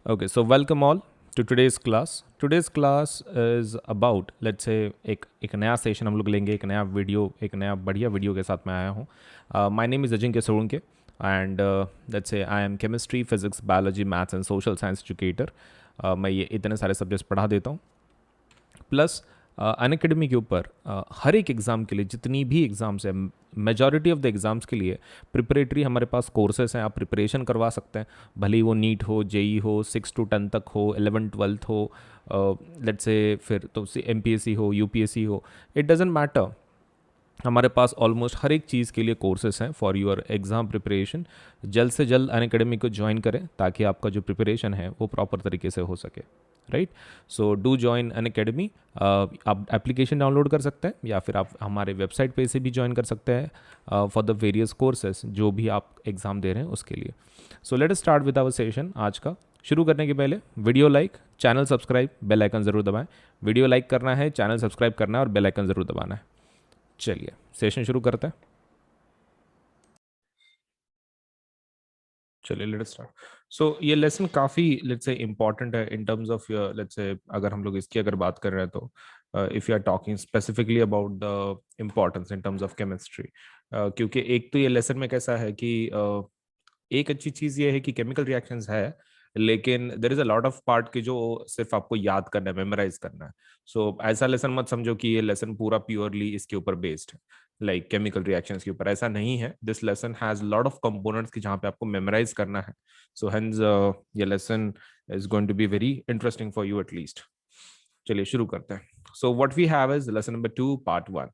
Okay, so welcome all to today's class. Today's class is about, let's say, एक नया session हम लोग लेंगे, एक नया वीडियो, एक नया बढ़िया वीडियो के साथ मैं आया हूँ. My name is Ajinkya Solanke and let's say I am chemistry, physics, biology, maths and social science educator. मैं ये इतने सारे सब्जेक्ट्स पढ़ा देता हूँ. प्लस अनअकैडमी के ऊपर हर एक एग्ज़ाम के लिए जितनी भी एग्ज़ाम्स है, मेजॉरिटी ऑफ द एग्ज़ाम्स के लिए प्रिपरेटरी हमारे पास कोर्सेस हैं. आप प्रिपरेशन करवा सकते हैं, भले ही वो नीट हो, जेई हो, 6 to 10 तक हो, 11th 12th हो, लेट्स से फिर तो एमपीएससी हो, यूपीएससी हो, इट डजेंट मैटर. हमारे पास ऑलमोस्ट हर एक चीज़ के लिए कोर्सेस हैं फॉर योर एग्ज़ाम प्रिपरेशन. जल्द से जल्द अनअकैडमी को ज्वाइन करें ताकि आपका जो प्रिपरेशन है वो प्रॉपर तरीके से हो सके. Right, so do join Unacademy. आप एप्लीकेशन डाउनलोड कर सकते हैं या फिर आप हमारे वेबसाइट पे से भी ज्वाइन कर सकते हैं फॉर द वेरियस कोर्सेज जो भी आप एग्ज़ाम दे रहे हैं उसके लिए. So let us start with our session. आज का शुरू करने के पहले video like, channel subscribe, bell icon ज़रूर दबाएं. वीडियो लाइक करना है, चैनल सब्सक्राइब करना है और बेल आइकन ज़रूर दबाना है. चलिए सेशन शुरू करते हैं. चलिए लेट्स स्टार्ट. सो ये लेसन काफ़ी लेट्स से इम्पॉर्टेंट है इन terms of your, let's say अगर हम लोग इसकी अगर बात कर रहे हैं तो if you are talking specifically about the importance in terms of chemistry. क्योंकि एक तो ये लेसन में कैसा है कि एक अच्छी चीज़ ये है कि केमिकल रिएक्शंस है, लेकिन there is a lot of part की जो सिर्फ आपको याद करना है, मेमोराइज करना है. सो ऐसा लेसन मत समझो कि ये लेसन पूरा प्योरली इसके ऊपर बेस्ड है, लाइक केमिकल रिएक्शंस के ऊपर. ऐसा नहीं है. This lesson has lot of components की जहाँ पे आपको मेमोराइज करना है. सो हेंस ये lesson is going to be very interesting for you at least. चलिए शुरू करते हैं. So what we have is lesson number 2 part 1.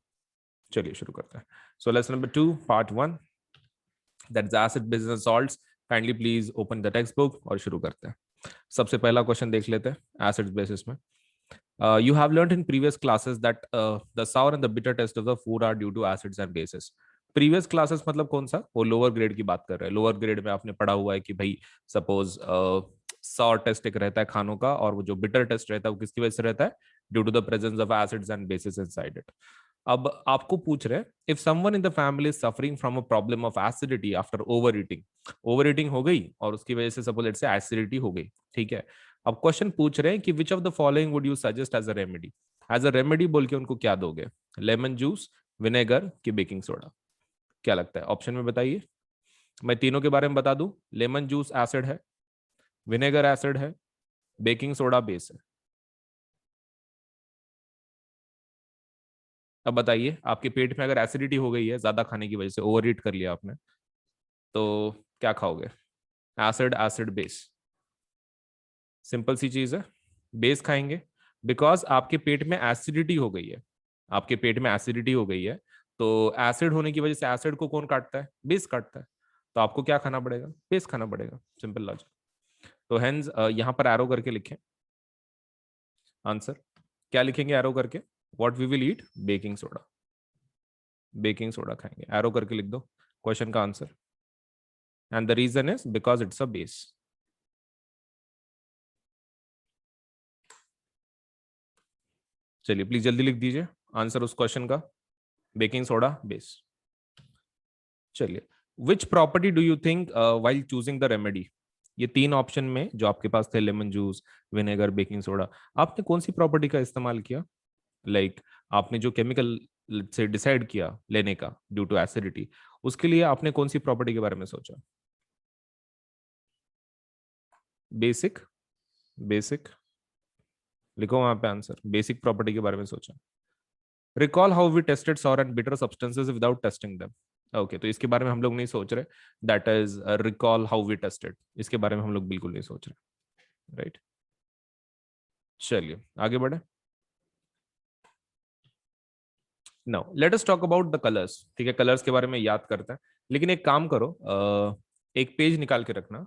चलिए शुरू करते हैं. So lesson number 2 part 1, that is acid base and salts. Kindly please open the textbook और शुरू करते हैं. सबसे पहला क्वेश्चन देख लेते हैं एसिड बेसिस में. You have learned in previous classes that the sour and the bitter taste of the food are due to acids and bases. Previous classes मतलब कौन सा? वो लोअर ग्रेड की बात कर रहे हैं. लोअर ग्रेड में आपने पढ़ा हुआ है कि भाई सपोज सॉर टेस्ट एक रहता है खानों का, और वो जो बिटर टेस्ट रहता है वो किसकी वजह से रहता है? Due to the presence of acids and bases inside it. अब आपको पूछ रहे हैं if someone in the family is suffering from a problem of acidity after overeating. Overeating हो गई और उसकी वजह से सपोज लेट्स से एसिडिटी हो गई. ठीक है, अब क्वेश्चन पूछ रहे हैं कि which of the following would you suggest as a remedy. As a remedy बोल के उनको क्या दोगे? लेमन जूस, विनेगर की बेकिंग सोडा? क्या लगता है? ऑप्शन में बताइए. मैं तीनों के बारे में बता दूं. लेमन जूस एसिड है, विनेगर एसिड है, बेकिंग सोडा बेस है. अब बताइए, आपके पेट में अगर एसिडिटी हो गई है ज्यादा खाने की वजह से, ओवर ईट कर लिया आपने, तो क्या खाओगे? Acid, acid, base. सिंपल सी चीज है, बेस खाएंगे. बिकॉज आपके पेट में एसिडिटी हो गई है. आपके पेट में एसिडिटी हो गई है, तो एसिड होने की वजह से एसिड को कौन काटता है? बेस काटता है. तो आपको क्या खाना पड़ेगा? बेस खाना पड़ेगा. Simple logic. तो हेंस यहां पर एरो करके लिखें आंसर. क्या लिखेंगे एरो करके? What we will eat? Baking soda. Baking soda खाएंगे. एरो करके लिख दो क्वेश्चन का answer. And the reason is because it's a base. चलिए प्लीज जल्दी लिख दीजिए आंसर उस क्वेश्चन का. Baking soda base. चलिए, which property do you think while choosing the remedy? ये तीन ऑप्शन में जो आपके पास थे, lemon juice, vinegar, baking soda, आपने कौन सी प्रॉपर्टी का इस्तेमाल किया? लाइक आपने जो केमिकल से डिसाइड किया लेने का ड्यू टू एसिडिटी, उसके लिए आपने कौन सी प्रॉपर्टी के बारे में सोचा? बेसिक. बेसिक लिखो वहां पे आंसर. बेसिक प्रॉपर्टी के बारे में सोचा. Recall how we tested sour and bitter substances without tasting them. Okay, तो इसके बारे में हम लोग नहीं सोच रहे. That is recall how we tested. इसके बारे में हम लोग बिल्कुल नहीं सोच रहे. राइट, चलिए आगे बढ़े. Now let us talk about the colours. ठीक है, कलर्स के बारे में याद करते हैं. लेकिन एक काम करो, एक पेज निकाल के रखना.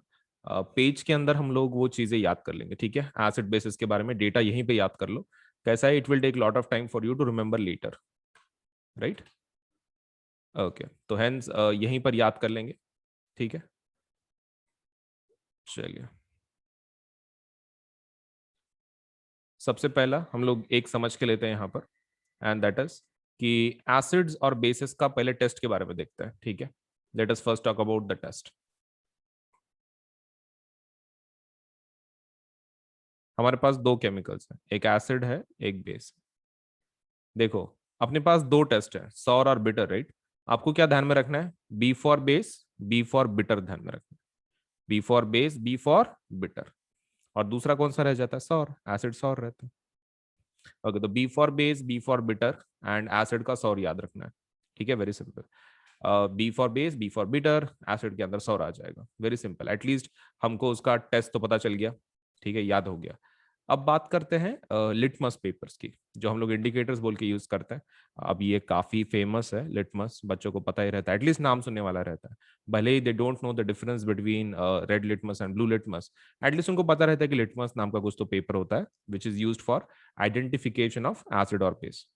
पेज के अंदर हम लोग वो चीजें याद कर लेंगे. ठीक है, एसिड बेसिस के बारे में डेटा यहीं पे याद कर लो. कैसा है? It will take lot of time for you to remember later. Right, okay, तो हेंस यहीं पर याद कर लेंगे. ठीक है, चलिए. सबसे पहला हम लोग एक समझ के लेते हैं यहाँ पर, एंड दैट इज कि एसिड्स और बेसिस का पहले टेस्ट के बारे में देखते हैं. ठीक है, let us first talk about the taste. हमारे पास दो केमिकल्स हैं, एक एसिड है एक बेस। देखो अपने पास दो टेस्ट है, सॉर और बिटर, राइट। आपको क्या ध्यान में रखना है, B for base, B for bitter ध्यान में रखना है। B for base, B for bitter. और दूसरा कौन सा रह जाता है, सॉर, एसिड सॉर रहता है। ओके, तो B for base, B for bitter and acid का सॉर याद रखना है। ठीक है, very simple. B for base, B for bitter, acid के अंदर सॉर आ जाएगा, वेरी सिंपल। एटलीस्ट हमको उसका टेस्ट तो पता चल गया, ठीक है, याद हो गया। अब बात करते हैं लिटमस पेपर्स की, जो हम लोग इंडिकेटर्स बोल के यूज करते हैं। अब ये काफी फेमस है लिटमस, बच्चों को पता ही रहता है, एटलीस्ट नाम सुनने वाला रहता है। भले ही they don't know the difference between red litmus and blue litmus, at least उनको पता रहता है कि लिटमस नाम का कुछ तो पेपर होता है which is used for identification of acid और बेस।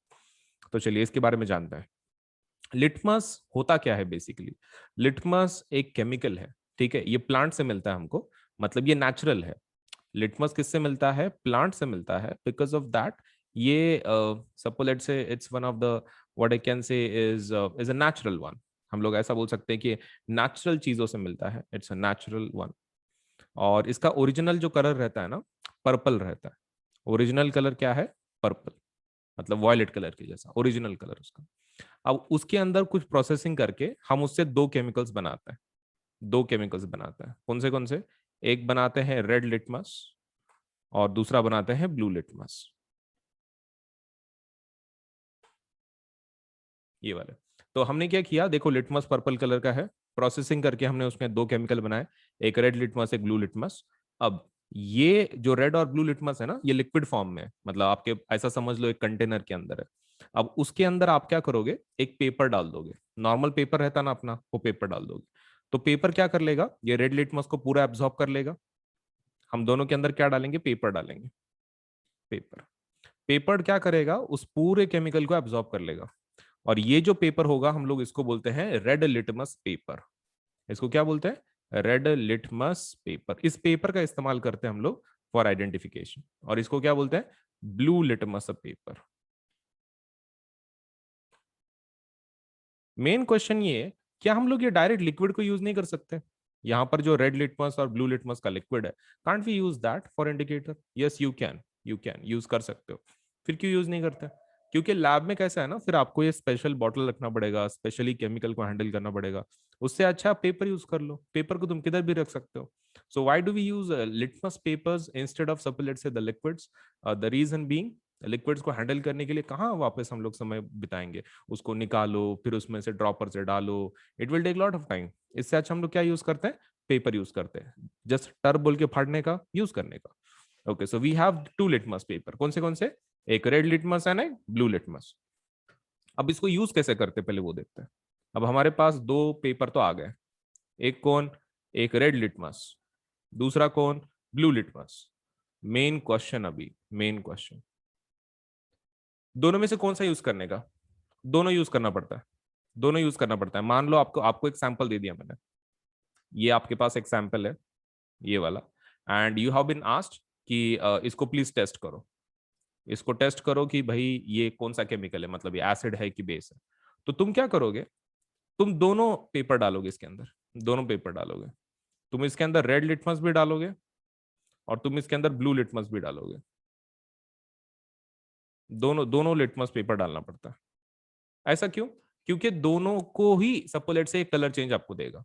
तो चलिए इसके बारे में जानते हैं। लिटमस होता क्या है बेसिकली। लिटमस एक केमिकल है, ठीक है, ये प्लांट से मिलता है हमको, मतलब ये नेचुरल है। लिटमस किससे मिलता है, प्लांट से मिलता है। बिकॉज ऑफ दैट ये सपोज लेट्स से it's one of the what I can say is a natural one. हम लोग ऐसा बोल सकते हैं कि नेचुरल चीजों से मिलता है, इट्स अ नेचुरल वन। और इसका ओरिजिनल जो कलर रहता है ना, पर्पल रहता है। ओरिजिनल कलर क्या है, पर्पल, मतलब वॉयलेट कलर के जैसा ओरिजिनल कलर उसका। अब उसके अंदर कुछ प्रोसेसिंग करके हम उससे दो केमिकल्स बनाते हैं। दो केमिकल्स बनाते हैं, कौन से, एक बनाते हैं रेड लिटमस और दूसरा बनाते हैं ब्लू लिटमस, ये वाले। तो हमने क्या किया, देखो लिटमस पर्पल कलर का है, प्रोसेसिंग करके हमने उसमें दो केमिकल बनाए, एक रेड लिटमस एक ब्लू लिटमस। अब ये जो रेड और ब्लू लिटमस है ना, ये लिक्विड फॉर्म में है, मतलब आपके ऐसा समझ लो एक कंटेनर के अंदर है। अब उसके अंदर आप क्या करोगे, एक पेपर डाल दोगे, नॉर्मल पेपर रहता ना अपना, वो पेपर डाल दोगे। तो पेपर क्या कर लेगा, ये रेड लिटमस को पूरा एब्जॉर्ब कर लेगा। हम दोनों के अंदर क्या डालेंगे, पेपर डालेंगे, पेपर। पेपर क्या करेगा, उस पूरे केमिकल को एब्जॉर्ब कर लेगा। और ये जो पेपर होगा हम लोग इसको बोलते हैं रेड लिटमस पेपर। इसको क्या बोलते हैं, रेड लिटमस पेपर। इस पेपर का इस्तेमाल करते हैं हम लोग फॉर आइडेंटिफिकेशन। और इसको क्या बोलते हैं, blue litmus paper. Main question ये है, क्या हम लोग ये डायरेक्ट लिक्विड को यूज नहीं कर सकते। यहाँ पर जो रेड लिटमस और ब्लू लिटमस का लिक्विड है, can't we use that for indicator. Yes you can, you can use कर सकते हो। फिर क्यों यूज नहीं करते, क्योंकि लैब में कैसा है ना, फिर आपको ये स्पेशल बॉटल रखना पड़ेगा, स्पेशली केमिकल को हैंडल करना पड़ेगा। उससे अच्छा आप पेपर यूज कर लो, पेपर को तुम किधर भी रख सकते हो। So why do we use litmus papers instead of suppose let's say the liquids. The reason being, liquids को हैंडल करने के लिए कहाँ वापस हम लोग समय बिताएंगे, उसको निकालो फिर उसमें से ड्रॉपर से डालो, it will take lot of time. इससे अच्छा हम लोग क्या यूज करते हैं, पेपर यूज करते हैं, जस्ट टर बोल के फाड़ने का, यूज करने का। Okay, so we have two litmus paper, कौन से, एक रेड लिटमस एंड एक ब्लू लिटमस। अब इसको यूज कैसे करते पहले वो देखते हैं। अब हमारे पास दो पेपर तो आ गए, एक कौन, एक रेड लिटमस, दूसरा कौन, ब्लू लिटमस। मेन क्वेश्चन, अभी मेन क्वेश्चन, दोनों में से कौन सा यूज करने का। दोनों यूज करना पड़ता है, दोनों यूज करना पड़ता है। मान लो आपको आपको एक सैंपल दे दिया मैंने, ये आपके पास एक सैंपल है, ये वाला, and you have been asked कि इसको प्लीज टेस्ट करो। इसको टेस्ट करो कि भाई ये कौन सा केमिकल है, मतलब ये एसिड है कि बेस है। तो तुम क्या करोगे, तुम दोनों पेपर डालोगे इसके अंदर, दोनों पेपर डालोगे। तुम इसके अंदर रेड लिटमस भी डालोगे और तुम इसके अंदर ब्लू लिटमस भी डालोगे। दोनों दोनों लिटमस पेपर डालना पड़ता है। ऐसा क्यों, क्योंकि दोनों को ही सपोलेट से एक कलर चेंज आपको देगा,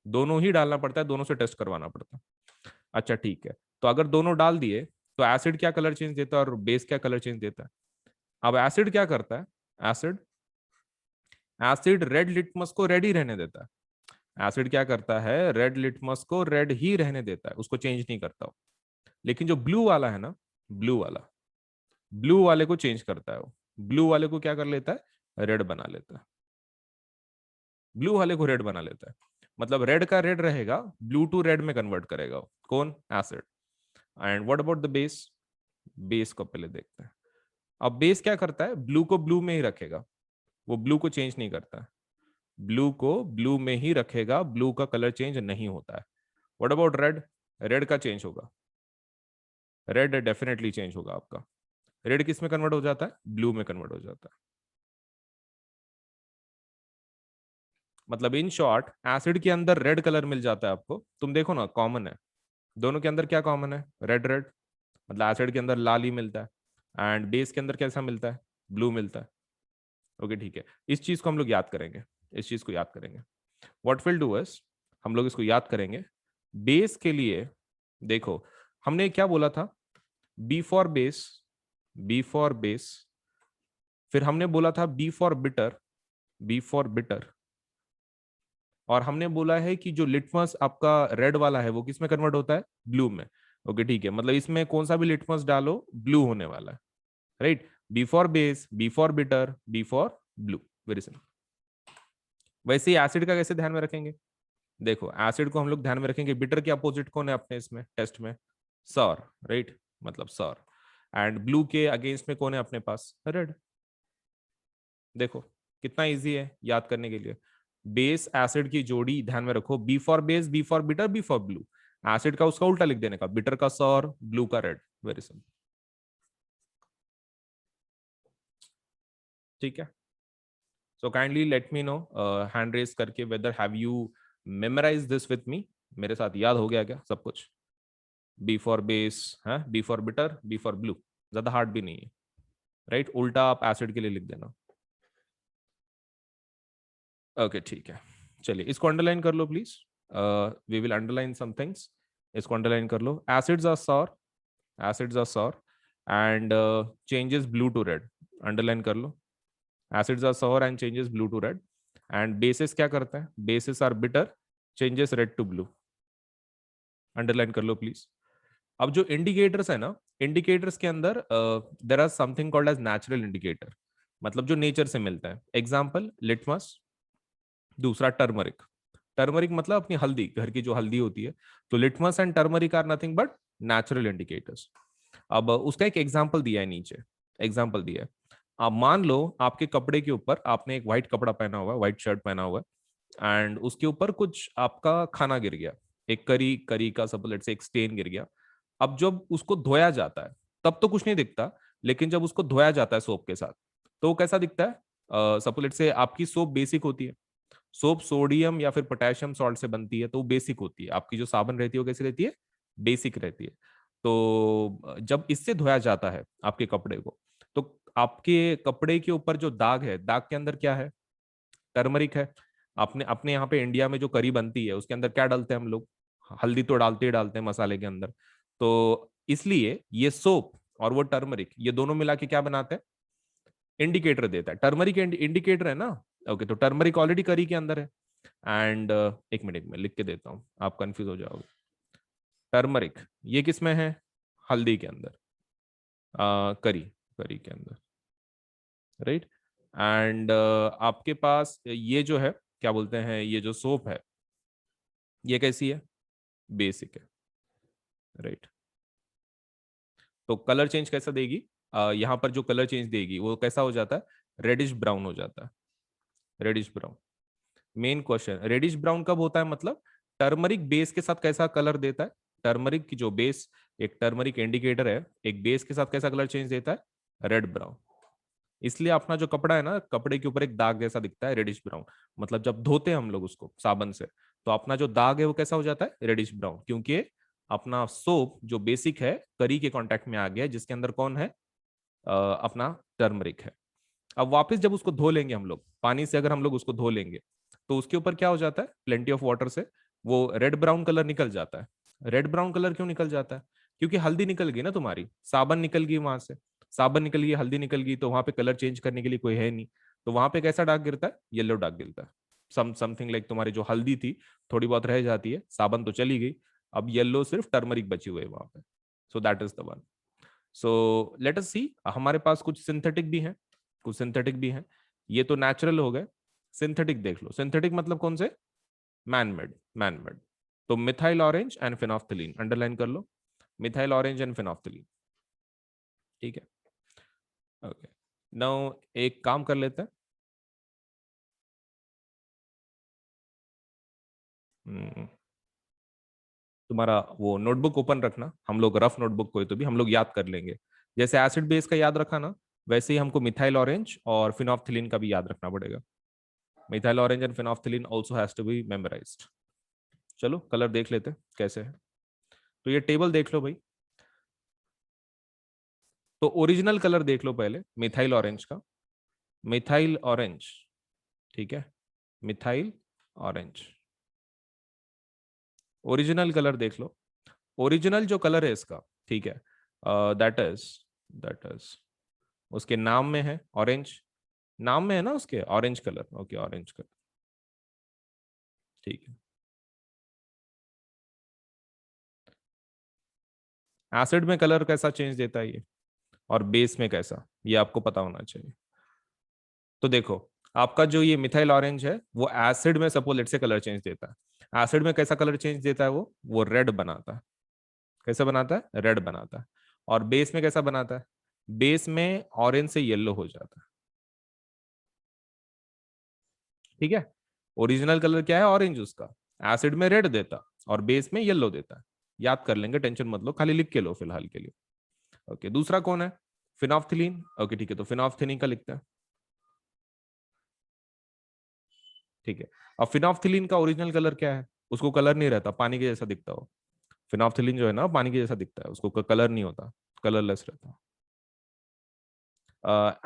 दोनों ही डालना पड़ता है, दोनों से टेस्ट करवाना पड़ता है। अच्छा ठीक है, तो अगर दोनों डाल दिए तो एसिड क्या कलर चेंज देता है और बेस क्या कलर चेंज देता है। अब एसिड क्या करता है, एसिड एसिड रेड लिटमस को रेड ही रहने देता है। एसिड क्या करता है, रेड लिटमस को रेड ही रहने देता है, उसको चेंज नहीं करता हो। लेकिन जो ब्लू वाला है ना, ब्लू वाला, ब्लू वाले को चेंज करता है वो। ब्लू वाले को क्या कर लेता है, रेड बना लेता है। ब्लू वाले को रेड बना लेता है, मतलब रेड का रेड रहेगा, ब्लू टू रेड में कन्वर्ट करेगा वो। कौन, acid. And what about the base, base को पहले देखते हैं। अब बेस क्या करता है, ब्लू को ब्लू में ही रखेगा, वो ब्लू को चेंज नहीं करता है। ब्लू को ब्लू में ही रखेगा, ब्लू का कलर चेंज नहीं होता है। व्हाट अबाउट रेड, रेड का चेंज होगा, रेड डेफिनेटली चेंज होगा आपका। रेड किस में कन्वर्ट हो जाता है, ब्लू में कन्वर्ट हो जाता है। मतलब इन शॉर्ट एसिड के अंदर रेड कलर मिल जाता है आपको, तुम देखो ना कॉमन है, दोनों के अंदर क्या कॉमन है, रेड रेड। मतलब एसिड के अंदर लाल ही मिलता है एंड बेस के अंदर कैसा मिलता है, ब्लू मिलता है। ओके ठीक है, इस चीज को हम लोग याद करेंगे, इस चीज को याद करेंगे। व्हाट विल डू इज, हम लोग इसको याद करेंगे। बेस के लिए देखो हमने क्या बोला था, B for base, B for base, फिर हमने बोला था B for bitter, B for bitter, और हमने बोला है कि जो लिटमस आपका रेड वाला है वो किस में कन्वर्ट होता है, ब्लू में। ओके ठीक है, मतलब इसमें कौन सा भी लिटमस डालो ब्लू होने वाला है, right. B for base, B for bitter, B for blue, very simple. वैसे ही एसिड का कैसे ध्यान में रखेंगे, देखो एसिड को हम लोग ध्यान में रखेंगे, बिटर के अपोजिट कौन है अपने इसमें टेस्ट में, सॉर, राइट, मतलब सॉर। एंड ब्लू के अगेंस्ट में कौन है अपने पास, रेड। देखो कितना इजी है याद करने के लिए। बेस एसिड की जोड़ी ध्यान में रखो, B for base, B for bitter, B for blue. Acid का उसका उल्टा लिख देने का, बिटर का सॉर, ब्लू का रेड, वेरी सिंपल। ठीक है, so kindly let me know hand raise करके whether have you memorize this with me, मेरे साथ याद हो गया क्या सब कुछ। बी फॉर बेस है, B for bitter, B for blue, ज्यादा हार्ड भी नहीं है, राइट। उल्टा आप एसिड के लिए लिख देना। ओके ठीक है, चलिए इसको अंडरलाइन कर लो please, we will underline some things. इसको अंडरलाइन कर लो, acids are sour, acids are sour and changes blue to red, underline कर लो। Acids are sour and changes blue to red. And bases क्या करता है, bases are bitter, changes red to blue, underline कर लो please. अब जो indicators है ना, इंडिकेटर्स के अंदर there are something called as natural indicator, मतलब जो नेचर से मिलता है। एग्जाम्पल लिटमस, दूसरा टर्मरिक। टर्मरिक मतलब अपनी हल्दी, घर की जो हल्दी होती है। तो litmus and turmeric are nothing but natural indicators. अब उसका एक एग्जाम्पल दिया है नीचे, एग्जाम्पल दिया है। आप मान लो आपके कपड़े के ऊपर आपने एक व्हाइट कपड़ा पहना हुआ है, व्हाइट शर्ट पहना हुआ है एंड उसके ऊपर कुछ आपका खाना गिर गया, एक करी करी का सब लेट से एक स्टेन गिर गया। अब जब उसको धोया जाता है तब तो कुछ नहीं दिखता, लेकिन जब उसको धोया जाता है सोप के साथ तो वो कैसा दिखता है। सपोलेट से आपकी सोप बेसिक होती है, सोप सोडियम या फिर पोटेशियम सॉल्ट से बनती है तो वो बेसिक होती है। आपकी जो साबुन रहती है वो कैसी रहती है, बेसिक रहती है। तो जब इससे धोया जाता है आपके कपड़े को, तो आपके कपड़े के ऊपर जो दाग है, दाग के अंदर क्या है, टर्मरिक है। आपने अपने यहाँ पे इंडिया में जो करी बनती है उसके अंदर क्या डालते हैं हम लोग, हल्दी तो डालते ही डालते हैं मसाले के अंदर। तो इसलिए ये सोप और वो टर्मरिक, ये दोनों मिला के क्या बनाते हैं, इंडिकेटर देता है। टर्मरिक इंडिकेटर है ना। ओके, तो टर्मरिक ऑलरेडी करी के अंदर है। एंड एक मिनट में लिख के देता हूँ, आप कंफ्यूज हो जाओगे। टर्मरिक ये किस में है, हल्दी के अंदर, करी, करी के अंदर, राइट। एंड आपके पास ये जो है क्या बोलते हैं, ये जो सोप है ये कैसी है, बेसिक है, राइट। तो कलर चेंज कैसा देगी, यहाँ पर जो कलर चेंज देगी वो कैसा हो जाता है, रेडिश ब्राउन हो जाता है, reddish brown. Main question, reddish brown कब होता है, मतलब टर्मरिक बेस के साथ कैसा कलर देता है, टर्मरिक की जो बेस, एक टर्मरिक इंडिकेटर है, एक बेस के साथ कैसा कलर चेंज देता है, रेड ब्राउन। इसलिए अपना जो कपड़ा है ना, कपड़े के ऊपर एक दाग जैसा दिखता है, रेडिश ब्राउन। मतलब जब धोते हैं हम लोग उसको साबन से, तो अपना जो दाग है वो कैसा हो जाता है, रेडिश ब्राउन, क्योंकि अपना सोप जो बेसिक है करी के कांटेक्ट में आ गया है, जिसके अंदर कौन है, अपना टर्मरिक है। अब वापस जब उसको धो लेंगे हम लोग पानी से, अगर हम लोग उसको धो लेंगे तो उसके ऊपर क्या हो जाता है, प्लेंटी ऑफ वाटर से वो रेड ब्राउन कलर निकल जाता है। रेड ब्राउन कलर क्यों निकल जाता है, क्योंकि हल्दी निकल गई ना तुम्हारी, साबन निकल गई वहां से, साबन निकल गई, हल्दी निकल गई, तो वहां पे कलर चेंज करने के लिए कोई है नहीं। तो वहां पे कैसा दाग गिरता है, येलो दाग गिरता है। समथिंग लाइक तुम्हारी जो हल्दी थी थोड़ी बहुत रह जाती है, साबन तो चली गई, अब येलो सिर्फ टर्मरिक बची हुई है वहां पे। So that is the one. So let us see, हमारे पास कुछ सिंथेटिक भी हैं, कुछ सिंथेटिक भी हैं। ये तो नेचुरल हो गए, सिंथेटिक देख लो। सिंथेटिक मतलब कौन से, मैनमेड, मैनमेड। तो methyl orange and phenolphthalein, underline कर लो, मिथाइल ऑरेंज एंड फिनोफ्थलीन, ठीक है। ओके, नाउ एक काम कर लेते हैं। हम्म, तुम्हारा वो नोटबुक ओपन रखना, हम लोग रफ नोटबुक कोई तो भी हम लोग याद कर लेंगे। जैसे एसिड बेस का याद रखा ना, वैसे ही हमको मिथाइल ऑरेंज और फिनोफ्थलीन का भी याद रखना पड़ेगा। Methyl orange and phenolphthalein also has to be memorized. चलो कलर देख लेते हैं कैसे है। तो ये टेबल देख लो भाई, तो ओरिजिनल कलर देख लो पहले मिथाइल ऑरेंज का, मिथाइल ऑरेंज, ठीक है, मिथाइल ऑरेंज, ओरिजिनल कलर देख लो, ओरिजिनल जो कलर है इसका, ठीक है, दैट इज उसके नाम में है ऑरेंज, नाम में है ना उसके orange colour, okay orange colour, ठीक है। एसिड में कलर कैसा चेंज देता है ये, और बेस में कैसा, ये आपको पता होना चाहिए। तो देखो, आपका जो ये मिथाइल ऑरेंज है वो एसिड में सपोज लेट से कलर चेंज देता है, एसिड में कैसा कलर चेंज देता है वो रेड बनाता है, कैसा बनाता है, रेड बनाता है। और बेस में कैसा बनाता है, बेस में ऑरेंज से येलो हो जाता है, ठीक है। ओरिजिनल कलर क्या है, ऑरेंज उसका, एसिड में रेड देता और बेस में येलो देता है। याद कर लेंगे, टेंशन मत लो, खाली लिख के लो फिलहाल के लिए। ओके, दूसरा कौन है, फिनॉफ्थिलीन, ओके ठीक है, तो फिनॉफ्थिलीन का लिखते हैं, ठीक है। अब फिनॉफ्थिलीन का ओरिजिनल कलर क्या है, उसको कलर नहीं रहता, पानी के जैसा दिखता हो, फिनॉफ्थिलीन जो है ना पानी के जैसा दिखता है, उसको कलर नहीं होता, कलरलेस रहता।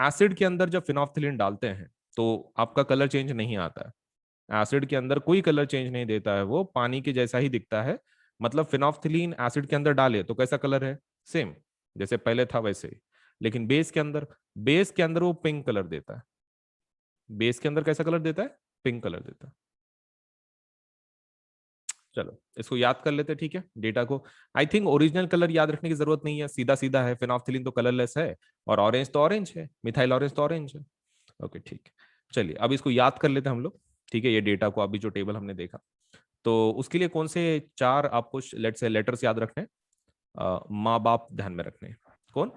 एसिड के अंदर जब फिनॉफ्थिलीन डालते हैं तो आपका कलर चेंज नहीं आता है, एसिड के अंदर कोई कलर चेंज नहीं देता है, वो पानी के जैसा ही दिखता है। मतलब फिनॉफ्थिलीन एसिड के अंदर डाले तो कैसा कलर है, सेम जैसे पहले था वैसे ही। लेकिन बेस के अंदर वो पिंक कलर देता है, बेस के अंदर कैसा कलर देता है, पिंक कलर देता है। चलो इसको याद कर लेते हैं, ठीक है, डेटा को। आई थिंक ओरिजिनल कलर याद रखने की जरूरत नहीं है, सीधा सीधा है, फिनॉफ्थिलीन तो कलरलेस है, और ऑरेंज तो ऑरेंज है, मिथाइल ऑरेंज तो ऑरेंज है। ओके ठीक है, चलिए अब इसको याद कर लेते हैं हम लोग, ठीक है, ये डेटा को अभी जो टेबल हमने देखा। तो उसके लिए कौन से चार आपको लेट से लेटर्स याद रखने हैं, माँ बाप ध्यान में रखने हैं। कौन,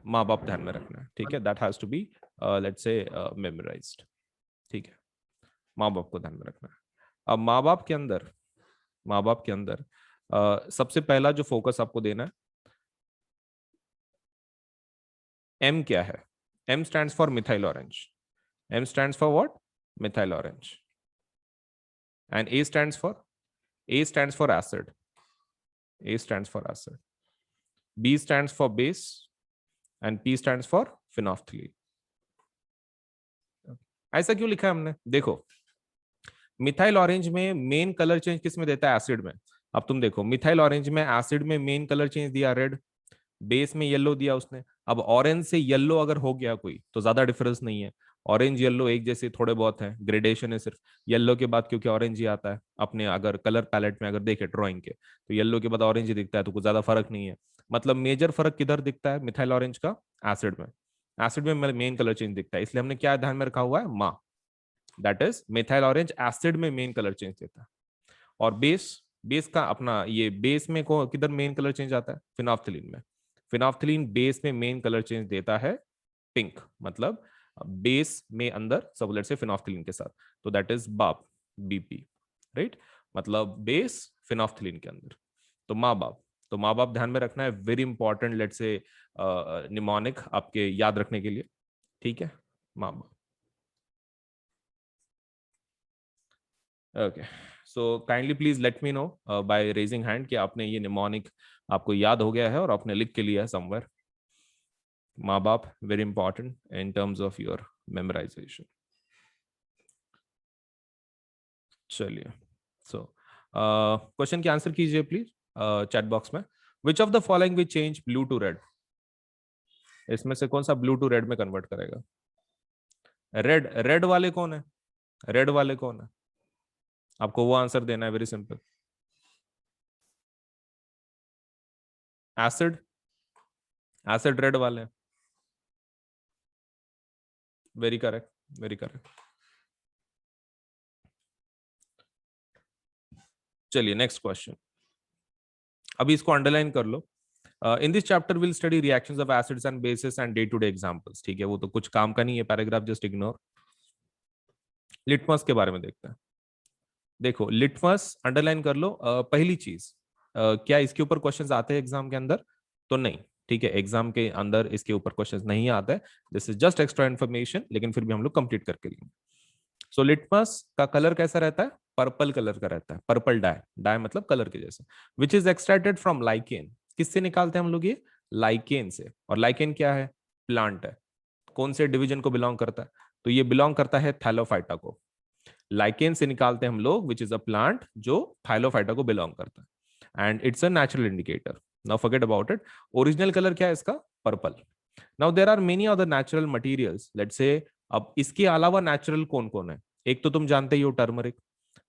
माँ बाप ध्यान में रखना है, ठीक है, that has to be let say memorized, ठीक है, माँ बाप को ध्यान में रखना है। अब माँ बाप के अंदर सबसे पहला जो फोकस आपको देना है, एम क्या है, M stands for methyl orange, M stands for what, methyl orange. And A stands for acid, A stands for acid, B stands for base, and P stands for phenolphthalein. ऐसा क्यों लिखा है हमने, देखो मिथाइल ऑरेंज में main colour change किस में देता है, एसिड में। अब तुम देखो मिथाइल ऑरेंज में एसिड में मेन कलर चेंज दिया रेड, बेस में येलो दिया उसने। अब ऑरेंज से येलो अगर हो गया कोई तो ज्यादा डिफरेंस नहीं है, ऑरेंज येलो एक जैसे थोड़े बहुत हैं, ग्रेडेशन है सिर्फ येलो के बाद, क्योंकि ऑरेंज ही आता है अपने अगर कलर पैलेट में अगर देखे ड्राइंग के, तो येलो के बाद ऑरेंज ही दिखता है, तो कुछ ज्यादा फर्क नहीं है। मतलब मेजर फर्क किधर दिखता है मिथाइल ऑरेंज का, एसिड में, एसिड में मेन कलर चेंज दिखता है, इसलिए हमने क्या ध्यान में रखा हुआ है, मा, that is methyl orange acid में मेन कलर चेंज देता है। और बेस का अपना ये बेस में को किधर मेन कलर चेंज आता है, फिनॉफ्थिलीन में, फिनॉफ्थिलीन बेस में मेन कलर चेंज देता है पिंक, मतलब बेस में अंदर सबलेट से फिनॉफ्थिलीन के साथ, तो दैट इज बाप, बीपी, राइट, मतलब बेस फिनॉफ्थिलीन के अंदर। तो माँ बाप, तो माँ बाप ध्यान में रखना है, वेरी इंपॉर्टेंट लेट से निमोनिक आपके याद रखने के लिए, ठीक है, माँ बाप। Okay, so kindly please let me no by raising hand कि आपने ये निमोनिक आपको याद हो गया है और आपने लिख के लिया है समवेयर। माँ बाप very important in terms of your memorization. चलिए, सो क्वेश्चन की आंसर कीजिए प्लीज चैट बॉक्स में। Which of the following will change blue to red, इसमें से कौन सा ब्लू टू रेड में कन्वर्ट करेगा, रेड, रेड वाले कौन है, रेड वाले कौन है, आपको वो आंसर देना है, very simple, acid, acid red वाले, वेरी करेक्ट, वेरी करेक्ट। चलिए नेक्स्ट क्वेश्चन, अभी इसको अंडरलाइन कर लो। In this chapter will study reactions of acids and bases and day to day examples, ठीक है, वो तो कुछ काम का नहीं है पैराग्राफ, जस्ट इग्नोर। लिटमस के बारे में देखते हैं, देखो लिटमस अंडरलाइन कर लो। पहली चीज, क्या इसके ऊपर क्वेश्चंस आते हैं एग्जाम के अंदर, तो नहीं, ठीक है, एग्जाम के अंदर इसके ऊपर क्वेश्चंस नहीं आते, this is just extra information, लेकिन फिर भी हम लोग कंप्लीट करके लेंगे। सो लिटमस का कलर कैसा रहता है, पर्पल कलर का रहता है, पर्पल डाई, डाई मतलब कलर के जैसे, which is extracted from lichen, किससे निकालते हैं हम लोग ये, लाइकेन से। और लाइकेन क्या है? प्लांट है। कौन से डिवीजन को बिलोंग करता है? तो ये बिलोंग करता है थैलोफाइटा को। लाइकेन से निकालते हैं हम लोग विच इज अ प्लांट जो थाइलोफाइटा को बिलोंग करता है, and it's a natural indicator. Now forget about it. Original colour क्या है इसका? Purple. Now there are many other natural materials, let's say. अब इसके अलावा नेचुरल कौन कौन है? एक तो तुम जानते ही हो, टर्मरिक।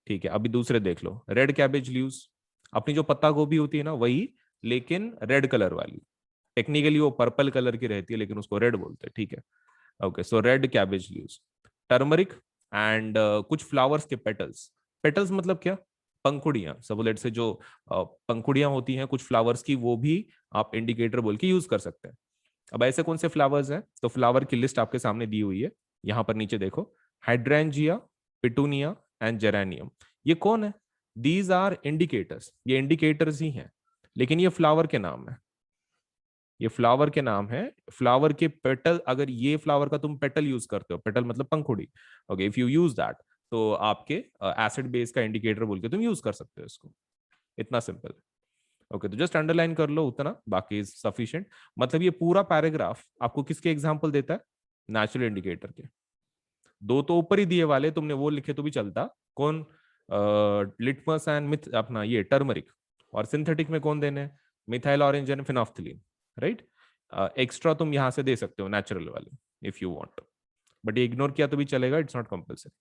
ठीक है, अभी दूसरे देख लो, रेड कैबेज लीव्स। अपनी जो पत्ता गोभी होती है ना, वही, लेकिन रेड कलर वाली। टेक्निकली वो पर्पल कलर की रहती है, लेकिन उसको रेड बोलते हैं। ठीक है, okay. So red cabbage leaves, turmeric, and कुछ फ्लावर्स के पेटल्स। पेटल्स मतलब क्या? पंखुड़ियां। सब लेट से जो पंखुड़ियां होती हैं कुछ फ्लावर्स की, वो भी आप इंडिकेटर बोल के यूज कर सकते हैं। अब ऐसे कौन से फ्लावर्स हैं? तो फ्लावर की लिस्ट आपके सामने दी हुई है, यहां पर नीचे देखो। Hydrangea, petunia and geranium. ये कौन है? These are indicators. ये इंडिकेटर्स ही हैं, लेकिन ये फ्लावर के नाम है। ये फ्लावर के नाम है। फ्लावर के पेटल, अगर ये फ्लावर का तुम पेटल यूज करते हो, पेटल मतलब पंखुड़ी, okay, if you use that, तो आपके एसिड बेस का इंडिकेटर बोल के तुम यूज कर सकते हो इसको। इतना सिंपल। ओके, तो जस्ट अंडरलाइन कर लो उतना, बाकी इज सफिशिएंट। मतलब ये पूरा पैराग्राफ आपको किसके एग्जांपल देता है? नेचुरल इंडिकेटर के। दो तो ऊपर ही दिए वाले, तुमने वो लिखे तो भी चलता। कौन? लिटमस एंड मिथ, अपना ये टर्मरिक। और सिंथेटिक में कौन देने? Methyl orange and phenolphthalein, right. Extra तुम यहां से दे सकते हो नेचुरल वाले, इफ यू वांट। बट ये इग्नोर किया तो भी चलेगा, इट्स नॉट कंपल्सरी।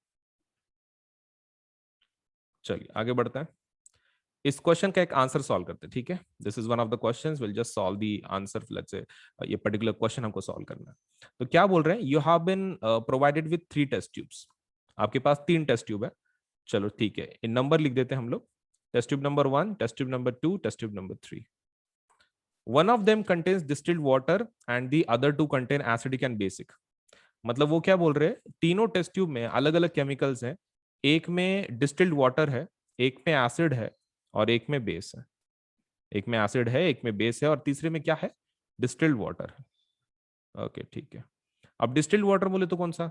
चलिए आगे बढ़ते हैं। इस क्वेश्चन का एक आंसर सॉल्व करते हैं, ठीक है। This is one of the questions, will just solve the answer. Let's say ये पर्टिकुलर क्वेश्चन हमको सॉल्व करना है। तो क्या बोल रहे हैं? You have been provided with 3 test tubes. आपके पास 3 टेस्ट ट्यूब है। चलो ठीक है, इन नंबर लिख देते हैं हम लोग। Test tube number 1, test tube number 2, test tube number 3। One of them contains distilled water and the other two contain acidic and basic. मतलब वो क्या बोल रहे हैं? तीनों टेस्ट ट्यूब में अलग अलग केमिकल्स हैं। एक में डिस्टिल्ड वाटर है, एक में एसिड है, और एक में बेस है। एक में एसिड है, एक में बेस है, और तीसरे में क्या है? डिस्टिल्ड वाटर है। ओके ठीक है। अब डिस्टिल्ड वाटर बोले तो कौन सा?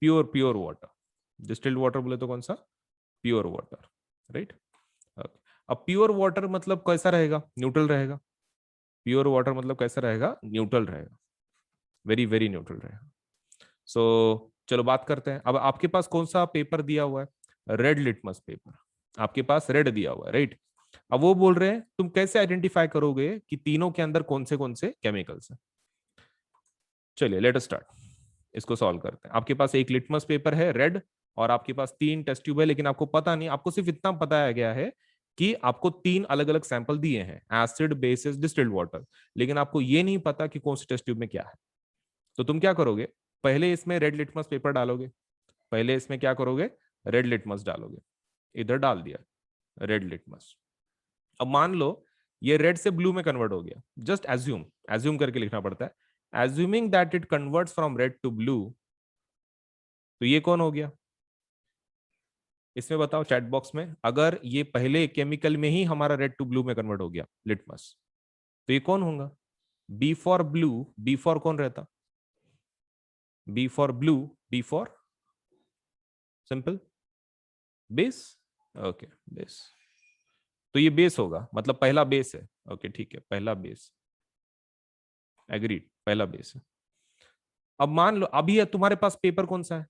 Pure pure water. Distilled water बोले तो कौन सा? Pure water, right. अब प्योर वाटर मतलब कैसा रहेगा? न्यूट्रल रहेगा। प्योर वाटर मतलब कैसा रहेगा? न्यूट्रल रहेगा। वेरी वेरी न्यूट्रल रहेगा। सो चलो बात करते हैं। अब आपके पास कौन सा पेपर दिया हुआ है? Red litmus paper. आपके पास रेड दिया हुआ है, राइट। अब वो बोल रहे हैं तुम कैसे आइडेंटिफाई करोगे कि तीनों के अंदर कौन से केमिकल्स हैं? चलिए लेट अस स्टार्ट। इसको सॉल्व करते हैं। आपके पास एक लिटमस पेपर है रेड, और आपके पास 3 टेस्ट ट्यूब है, लेकिन आपको पता नहीं, आपको सिर्फ इतना बताया गया है कि आपको 3 अलग अलग सैंपल दिए हैं, एसिड, बेसिस, डिस्टिल्ड वाटर। लेकिन आपको ये नहीं पता कि कौन से टेस्ट ट्यूब में क्या है। तो तुम क्या करोगे? पहले इसमें रेड लिटमस पेपर डालोगे। पहले इसमें क्या करोगे? रेड लिटमस डालोगे। इधर डाल दिया रेड लिटमस। अब मान लो ये रेड से ब्लू में कन्वर्ट हो गया। जस्ट एज्यूम, एज्यूम करके लिखना पड़ता है। Assuming that it converts from red to blue, तो ये कौन हो गया? इसमें बताओ चैट बॉक्स में, अगर ये पहले केमिकल में ही हमारा रेड टू ब्लू में कन्वर्ट हो गया लिटमस, तो ये कौन होगा? B for blue. B for कौन रहता? B for blue, B for simple base. Okay base. तो ये बेस होगा, मतलब पहला बेस है। ओके ठीक है, पहला बेस। एग्रीड, पहला बेस है। अब मान लो अभी है तुम्हारे पास पेपर कौन सा है?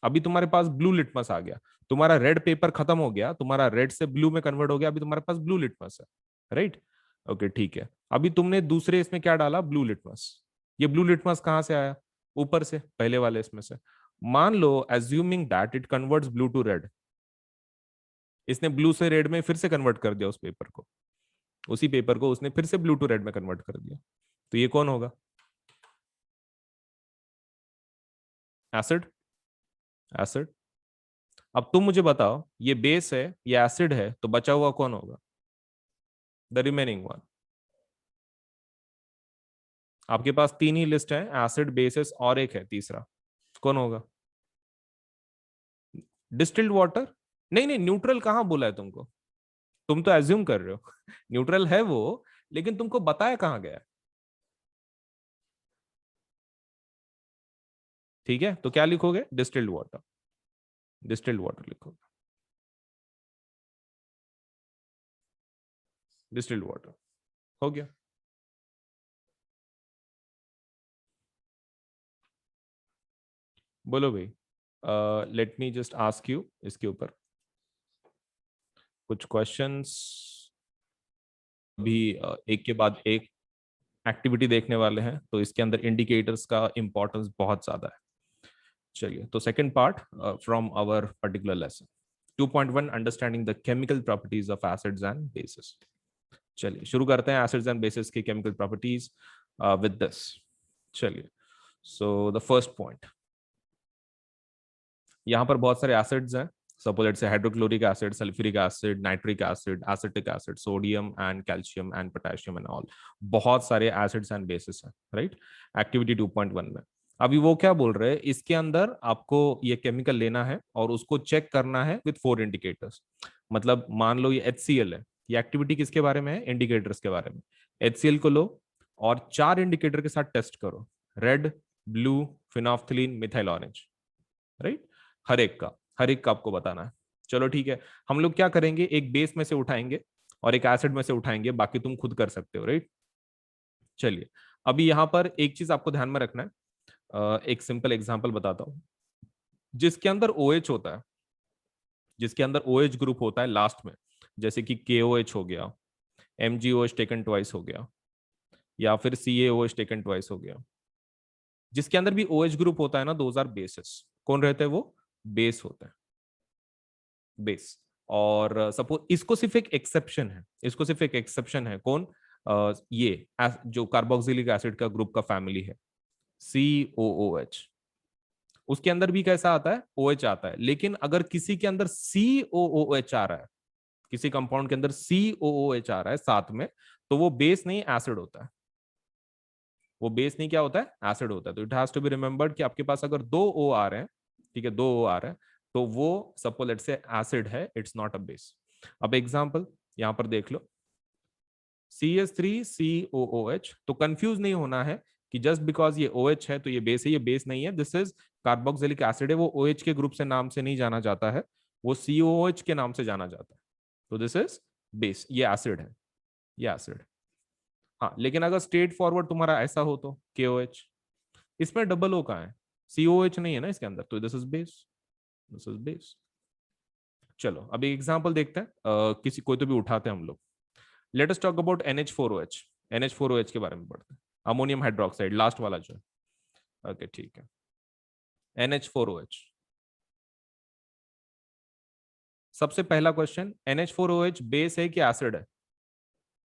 अभी तुम्हारे पास ब्लू लिटमस आ गया। तुम्हारा रेड पेपर खत्म हो गया, तुम्हारा रेड से ब्लू में कन्वर्ट हो गया, अभी तुम्हारे पास ब्लू लिटमस है, राइट। ओके ठीक है। अभी तुमने दूसरे इसमें क्या डाला? Blue litmus. ये ब्लू लिटमस कहां से आया? ऊपर से, पहले वाले इसमें से। मान लो assuming that it converts blue to red, इसने ब्लू से रेड में फिर से कन्वर्ट कर दिया उस पेपर को। उसी पेपर को उसने फिर से ब्लू टू रेड में कन्वर्ट कर दिया। तो ये कौन होगा? एसिड। एसिड। अब तुम मुझे बताओ, ये बेस है, ये एसिड है, तो बचा हुआ कौन होगा? The remaining one. आपके पास 3 ही लिस्ट है, एसिड, बेसिस और एक है तीसरा। कौन होगा? Distilled water. नहीं नहीं, न्यूट्रल कहां बोला है तुमको? तुम तो एज्यूम कर रहे हो न्यूट्रल है वो, लेकिन तुमको बताया कहां गया? ठीक है, तो क्या लिखोगे? Distilled water. डिस्टिल्ड वाटर लिखोगे। डिस्टिल्ड वाटर हो गया। बोलो भाई, late me just ask you इसके ऊपर कुछ क्वेश्चंस। भी एक के बाद एक एक्टिविटी देखने वाले हैं, तो इसके अंदर इंडिकेटर्स का इंपॉर्टेंस बहुत ज्यादा है। चलिए, तो second part from our particular lesson 2.1 understanding the chemical properties of acids and bases. चलिए शुरू करते हैं एसिड्स एंड बेसिस की केमिकल प्रॉपर्टीज विद दिस। चलिए, सो द फर्स्ट पॉइंट, यहाँ पर बहुत सारे एसिड्स हैं। सपोज लेट्स से hydrochloric acid, sulphuric acid, nitric acid, acetic acid, sodium and calcium and potassium and all. बहुत सारे एसिड्स एंड बेसिस हैं, राइट, एक्टिविटी 2.1 में। अभी वो क्या बोल रहे हैं, इसके अंदर आपको ये केमिकल लेना है और उसको चेक करना है विथ 4 इंडिकेटर्स। मतलब मान लो ये HCl है, ये एक्टिविटी किसके बारे में है, इंडिकेटर्स के बारे में। HCl को लो और 4 इंडिकेटर के साथ टेस्ट करो, red, blue, phenolphthalein, methyl orange, right. हर एक का आपको बताना है। चलो ठीक है, हम लोग क्या करेंगे, एक बेस में से उठाएंगे और एक एसिड में से उठाएंगे, बाकी तुम खुद कर सकते हो, राइट। चलिए, अभी यहां पर एक चीज आपको ध्यान में रखना है। एक सिंपल एग्जांपल बताता हूं। जिसके अंदर OH होता है, जिसके अंदर OH ग्रुप होता है लास्ट में, जैसे कि KOH हो गया, MgOH टेकन ट्वाइस हो गया, या फिर CaOH टेकन ट्वाइस हो गया, जिसके अंदर भी OH ग्रुप होता है ना, दोज आर बेसिस। कौन रहते हैं वो, बेस होते हैं, बेस। और सपोज इसको सिर्फ एक एक्सेप्शन है, इसको सिर्फ एक एक्सेप्शन है, कौन, ये जो कार्बोक्सिलिक एसिड का ग्रुप का फैमिली है, COOH। उसके अंदर भी कैसा आता है, OH आता है। लेकिन अगर किसी के अंदर COOH आ रहा है, किसी कंपाउंड के अंदर COOH आ रहा है साथ में, तो वो बेस नहीं, एसिड होता है। वो बेस नहीं, क्या होता है, एसिड होता है। तो it has to be remembered कि आपके पास अगर 2 O आ रहे हैं, ठीक है, 2 O आ रहे हैं, तो वो सपोज लेट्स से एसिड है, इट्स नॉट अ बेस। अब एग्जांपल यहां पर देख लो, CH3COOH। तो कंफ्यूज नहीं होना है कि जस्ट बिकॉज ये OH है तो ये बेस है, ये बेस नहीं है। दिस इज कार्बोक्सिलिक एसिड है, वो OH के ग्रुप से नाम से नहीं जाना जाता है, वो COOH के नाम से जाना जाता है। तो दिस इज बेस, ये एसिड है, ये एसिड। हाँ, लेकिन अगर स्ट्रेट फॉरवर्ड तुम्हारा ऐसा हो तो KOH, इसमें डबल O कहाँ है, COH नहीं है ना इसके अंदर, तो this is base, this is base. चलो अभी एग्जांपल देखते हैं, किसी कोई तो भी उठाते हैं हम लोग। Let us talk about NH4OH। NH4OH के बारे में पढ़ते हैं, अमोनियम हाइड्रोक्साइड, लास्ट वाला जो है। ओके ठीक है, NH4OH। सबसे पहला क्वेश्चन, NH4OH बेस है कि एसिड है,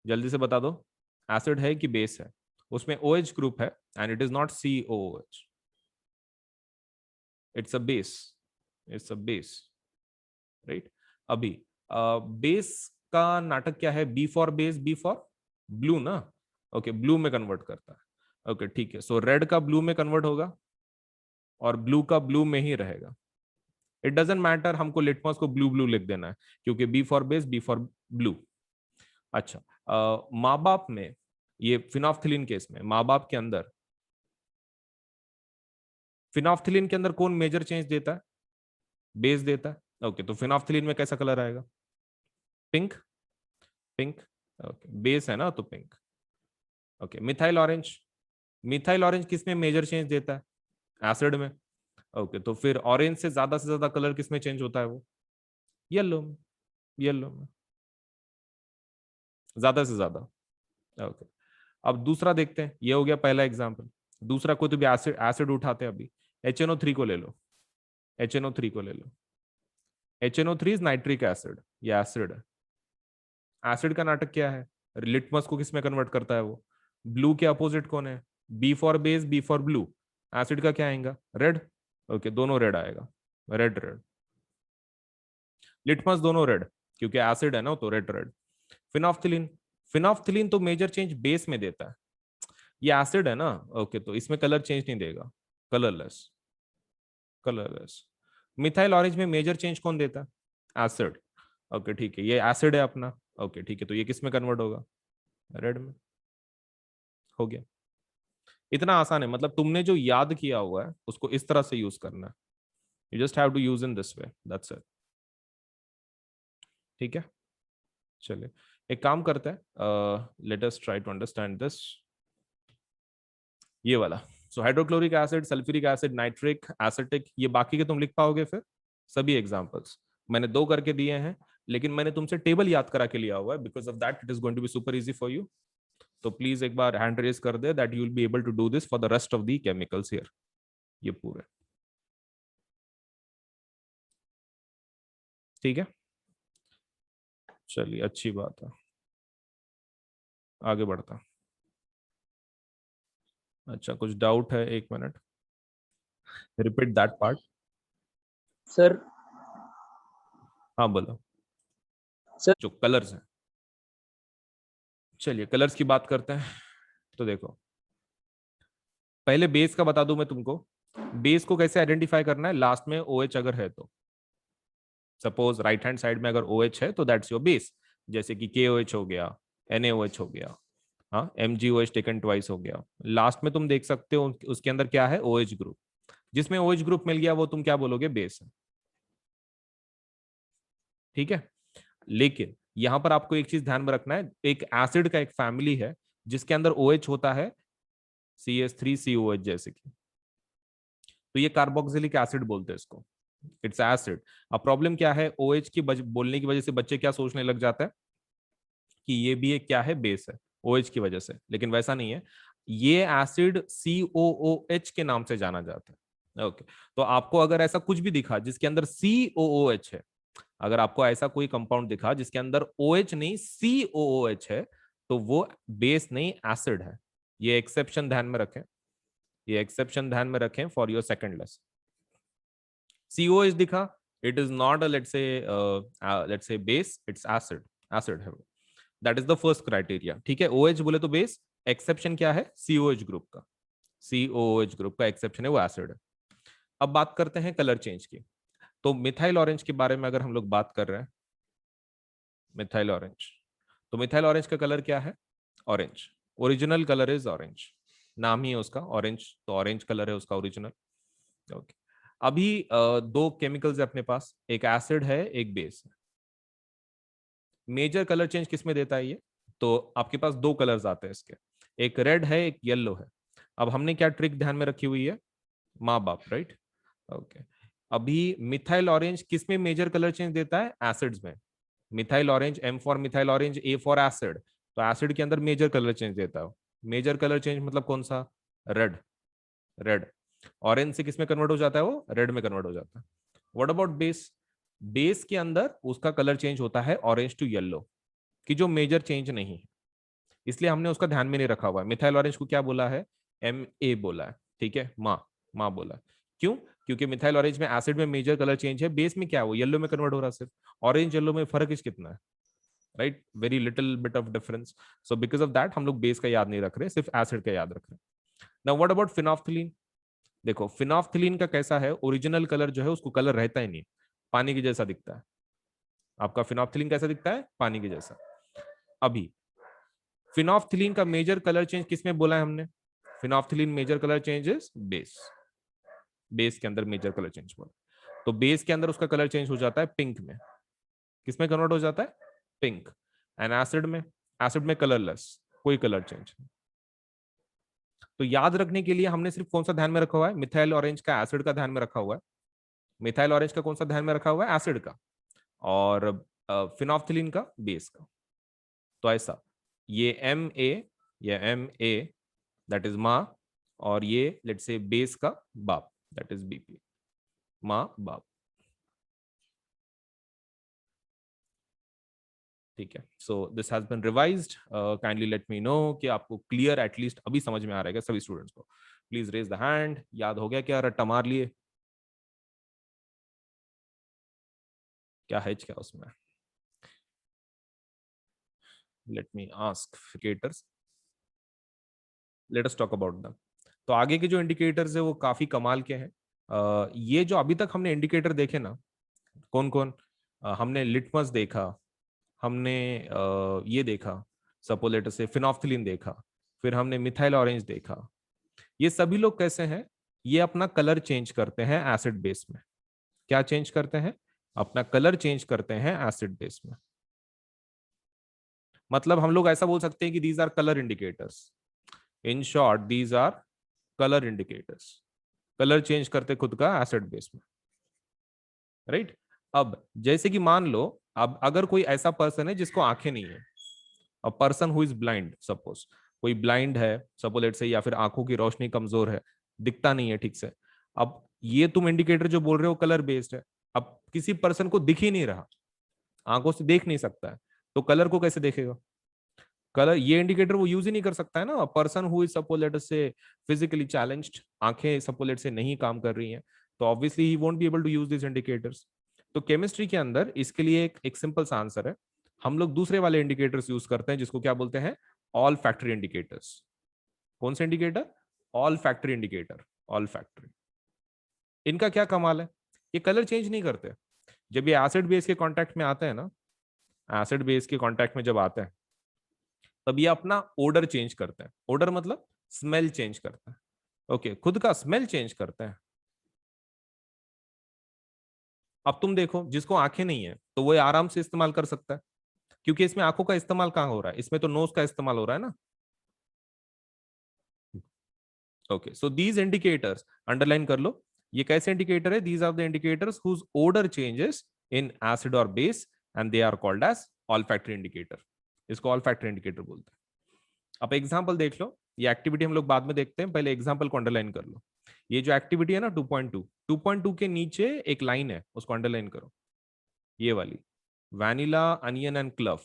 जल्दी से बता दो। एसिड है कि बेस है, उसमें OH ग्रुप है and it is not COOH, it's a base, it's a base, right. अभी बेस का नाटक क्या है, B for base, B for blue ना। ओके, ब्लू में कन्वर्ट करता है। ओके ठीक है, सो रेड का ब्लू में कन्वर्ट होगा और ब्लू का ब्लू में ही रहेगा। इट डजेंट मैटर हमको लिटमस को ब्लू ब्लू लिख देना है, क्योंकि B for base, B for blue. अच्छा, माँ बाप में, ये फिनोल्फथलीन केस में माँ बाप के अंदर, फिनोल्फथलीन के अंदर कौन मेजर चेंज देता है, बेस देता है। ओके, तो फिनोल्फथलीन में कैसा कलर आएगा, पिंक, पिंक। ओके, बेस है ना तो pink. Okay, methyl orange, methyl orange किस में मेजर चेंज देता है, एसिड में। ओके, तो फिर ऑरेंज से ज्यादा कलर किस में चेंज होता है, वो येलो में, येलो में ज्यादा से ज्यादा। ओके, अब दूसरा देखते हैं, ये हो गया पहला एग्जांपल। दूसरा कोई तो भी एसिड एसिड उठाते हैं अभी, HNO3 को ले लो, HNO3 को ले लो। HNO3 इज नाइट्रिक एसिड, ये एसिड है। एसिड का नाटक क्या है, लिटमस को किस में कन्वर्ट करता है वो, ब्लू के अपोजिट कौन है, B for base, B for blue. Acid का क्या आएगा, रेड। ओके, दोनों रेड आएगा, रेड रेड। लिटमस दोनों रेड, क्योंकि एसिड है ना, तो रेड रेड। फिनोल्फथलीन, फिनोल्फथलीन तो मेजर चेंज बेस में देता है, ये एसिड है ना। ओके, तो इसमें कलर चेंज नहीं देगा, कलरलेस, कलरलेस। मिथाइल ऑरेंज में मेजर चेंज कौन देता है, एसिड। ओके ठीक है, ये एसिड है अपना। ओके ठीक है, तो ये किस में कन्वर्ट होगा, रेड में। हो गया, इतना आसान है। मतलब तुमने जो याद किया हुआ है उसको इस तरह से यूज करना है, you just have to use in this way, that's it. ठीक है, चलिए एक काम करते हैं, let us try to understand this, ये वाला। So hydrochloric acid, sulphuric acid, nitric, acetic, ये बाकी के तुम लिख पाओगे फिर सभी एग्जांपल्स। मैंने 2 करके दिए हैं, लेकिन मैंने तुमसे टेबल याद करा के लिया हुआ है, because of that it is going to be super easy for you. तो प्लीज एक बार हैंड रेज कर दे that you will be able to do this for the rest of the chemicals here, ये पूरे। ठीक है, चलिए अच्छी बात है, आगे बढ़ता। अच्छा, कुछ डाउट है? 1 minute, repeat that part. Sir हाँ बोलो। सर जो कलर्स हैं, चलिए कलर्स की बात करते हैं। तो देखो, पहले बेस का बता दूं मैं तुमको। बेस को कैसे आइडेंटिफाई करना है, लास्ट में OH अगर है तो, सपोज राइट हैंड साइड में अगर OH है तो दैट्स योर बेस। जैसे कि KOH हो गया, NaOH हो गया, हाँ, MgOH टेकन ट्वाइस हो गया। लास्ट में तुम देख सकते हो उसके अंदर क्या है, OH ग्रुप। जिसमें OH ग्रुप मिल गया वो तुम क्या बोलोगे, बेस है। ठीक है, लेकिन यहां पर आपको एक चीज ध्यान में रखना है, एक एसिड का एक फैमिली है जिसके अंदर OH होता है, CH3COH जैसे कि, तो ये कार्बोक्सिलिक एसिड बोलते हैं इसको, इट्स एसिड। अब प्रॉब्लम क्या है, OH की बोलने की वजह से बच्चे क्या सोचने लग जाते हैं कि ये भी एक क्या है, बेस है, OH की वजह से, लेकिन वैसा नहीं है। ये एसिड COOH के नाम से जाना जाता है। ओके, तो आपको अगर ऐसा कुछ भी दिखा जिसके अंदर COOH है, अगर आपको ऐसा कोई कंपाउंड दिखा जिसके अंदर OH नहीं COOH है, तो वो बेस नहीं, एसिड है। ये एक्सेप्शन ध्यान में रखें, ये एक्सेप्शन ध्यान में रखें for your second lesson. COH दिखा, it is not a let's say base, it's acid, acid है वो। That is the first criteria. ठीक है, OH बोले तो बेस, एक्सेप्शन क्या है, COH ग्रुप का, COOH ग्रुप का एक्सेप्शन है, वो एसिड है। अब बात करते हैं कलर चेंज की। तो मिथाइल ऑरेंज के बारे में अगर हम लोग बात कर रहे हैं, मिथाइल ऑरेंज, तो मिथाइल ऑरेंज का कलर क्या है, orange. Original colour is orange, नाम ही है उसका ऑरेंज, तो ऑरेंज कलर है उसका ओरिजिनल। ओके, अभी 2 केमिकल्स है अपने पास, एक एसिड है एक बेस है। मेजर कलर चेंज किसमें देता है ये, तो आपके पास 2 कलर्स आते हैं इसके, एक रेड है एक येलो है। अब हमने क्या ट्रिक ध्यान में रखी हुई है, माँ बाप, राइट। ओके, अभी मिथाइल ऑरेंज किसमें मेजर कलर चेंज देता है, एसिड्स में। Methyl orange, M for methyl orange, A for acid, तो एसिड के अंदर मेजर कलर चेंज देता है। मेजर कलर चेंज मतलब कौन सा, रेड, रेड। ऑरेंज से किसमें कन्वर्ट हो जाता है, वो रेड में कन्वर्ट हो जाता है। व्हाट अबाउट बेस, बेस के अंदर उसका कलर चेंज होता है ऑरेंज टू येलो, की जो मेजर चेंज नहीं है, इसलिए हमने उसका ध्यान में नहीं रखा हुआ है। मिथाइल ऑरेंज को क्या बोला है, MA बोला है। ठीक है, माँ, माँ बोला है। क्यों, क्योंकि मिथाइल ऑरेंज में एसिड में मेजर कलर चेंज है, बेस में क्या है, वो येलो में कन्वर्ट हो रहा है सिर्फ। ऑरेंज येलो में फर्क कितना है, right, very little bit of difference. So because of that हम लोग बेस का याद नहीं रख रहे, सिर्फ एसिड का याद रख रहे हैं। नाउ व्हाट अबाउट फिनोफ्थिलीन, देखो फिनोफ्थिलीन का कैसा है, ओरिजिनल कलर जो है उसको कलर रहता ही नहीं, पानी के जैसा दिखता है। आपका फिनोफ्थिलीन कैसा दिखता है, पानी के जैसा। अभी फिनोफ्थिलीन का मेजर कलर चेंज किसमें बोला है हमने, phenolphthalein major colour change is base, base के अंदर मेजर कलर चेंज बोला, तो बेस के अंदर उसका कलर चेंज हो जाता है पिंक में। किसमें कन्वर्ट हो जाता है, पिंक। एंड एसिड में, एसिड में कलरलेस, कोई कलर चेंज। तो याद रखने के लिए हमने सिर्फ कौन सा ध्यान में रखा हुआ है, मिथाइल ऑरेंज का एसिड का ध्यान में रखा हुआ है। मिथाइल ऑरेंज का कौन सा ध्यान में रखा हुआ है, एसिड का, और फिनोफ्थिलीन का बेस का। तो ऐसा, ये MA, ये MA दैट इज माँ, और ये लेट्स से बेस का बाप दैट इज BP, माँ बाप। ठीक है, so this has been revised, kindly let me know कि आपको क्लियर एटलीस्ट अभी समझ में आ रहा है सभी स्टूडेंट्स को। प्लीज रेज द हैंड, याद हो गया क्या, रट्टा मार लिए, क्या है क्या उसमें, let me ask indicators, let us talk about them. तो आगे के जो इंडिकेटर्स है वो काफी कमाल के हैं। ये जो अभी तक हमने इंडिकेटर देखे ना, कौन कौन, हमने लिटमस देखा, हमने ये देखा, सपोज लेटर से फिनोफ्थिलीन देखा, फिर हमने मिथाइल ऑरेंज देखा। ये सभी लोग कैसे हैं, ये अपना कलर चेंज करते हैं एसिड बेस में। क्या चेंज करते हैं, अपना कलर चेंज करते हैं एसिड बेस में। मतलब हम लोग ऐसा बोल सकते हैं कि these are colour indicators, in short these are colour indicators, colour change करते खुद का एसिड बेस में, राइट। अब जैसे कि मान लो, अब अगर कोई ऐसा पर्सन है जिसको आंखें नहीं है, a person who is blind, suppose कोई ब्लाइंड है सपोज लेट से, या फिर आंखों की रोशनी कमजोर है, दिखता नहीं है ठीक से। अब ये तुम इंडिकेटर जो बोल रहे हो कलर बेस्ड है। अब किसी पर्सन को दिख ही नहीं रहा, आंखों से देख नहीं सकता है, तो कलर को कैसे देखेगा? कलर ये इंडिकेटर वो यूज ही नहीं कर सकता है ना। Person who is suppose let say physically challenged, आंखें सपोज लेट से नहीं काम कर रही हैं, तो obviously he won't be able to use this indicators. तो केमिस्ट्री के अंदर इसके लिए एक सिंपल सा आंसर है, हम लोग दूसरे वाले इंडिकेटर्स यूज करते हैं जिसको क्या बोलते हैं, ऑल फैक्टरी इंडिकेटर्स। कौन से indicator? All factory indicator, all factory. इनका क्या कमाल है, ये कलर चेंज नहीं करते। जब ये एसिड बेस के कांटेक्ट में आते हैं ना, एसिड बेस के कांटेक्ट में जब आते हैं, तब ये अपना ओडर चेंज करते हैं। ओडर मतलब स्मेल चेंज करते हैं। ओके, खुद का स्मेल चेंज करते हैं। अब तुम देखो, जिसको आंखें नहीं है तो वो आराम से इस्तेमाल कर सकता है, क्योंकि इसमें आंखों का इस्तेमाल कहाँ हो रहा है, इसमें तो नोज का इस्तेमाल हो रहा है ना। Okay, so these indicators underline कर लो, ये कैसे इंडिकेटर है? These are the indicators whose odour changes in acid और base, and they are called as olfactory indicator. इसको ऑल्फैक्टरी इंडिकेटर बोलते हैं। अब एग्जांपल देख लो, ये एक्टिविटी हम लोग बाद में देखते हैं, पहले एग्जांपल को अंडरलाइन कर लो। ये जो एक्टिविटी है ना 2.2, 2.2 के नीचे एक लाइन है, उसको अंडरलाइन करो, ये वाली, vanilla onion and club.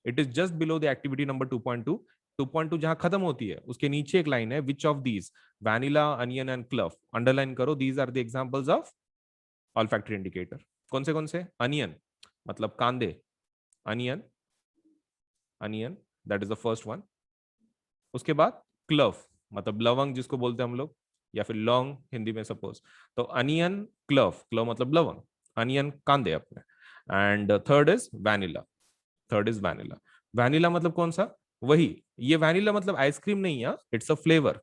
It is just below the activity number 2.2। 2.2 जहां खत्म होती है उसके नीचे एक लाइन है, which of these, vanilla onion and clove, underline करो, these are the examples of olfactory indicator. कौन से? अनियन मतलब कांदे, onion, onion that is the first one. उसके बाद क्लव मतलब लवंग जिसको बोलते हैं हम लोग, या फिर लौंग हिंदी में सपोज। तो अनियन, क्लव, क्लव मतलब लवंग, अनियन कांदे अपने। And third is vanilla, third is vanilla. Vanilla मतलब कौन सा? वही, ये वैनिला मतलब आइसक्रीम नहीं है, it's a flavour.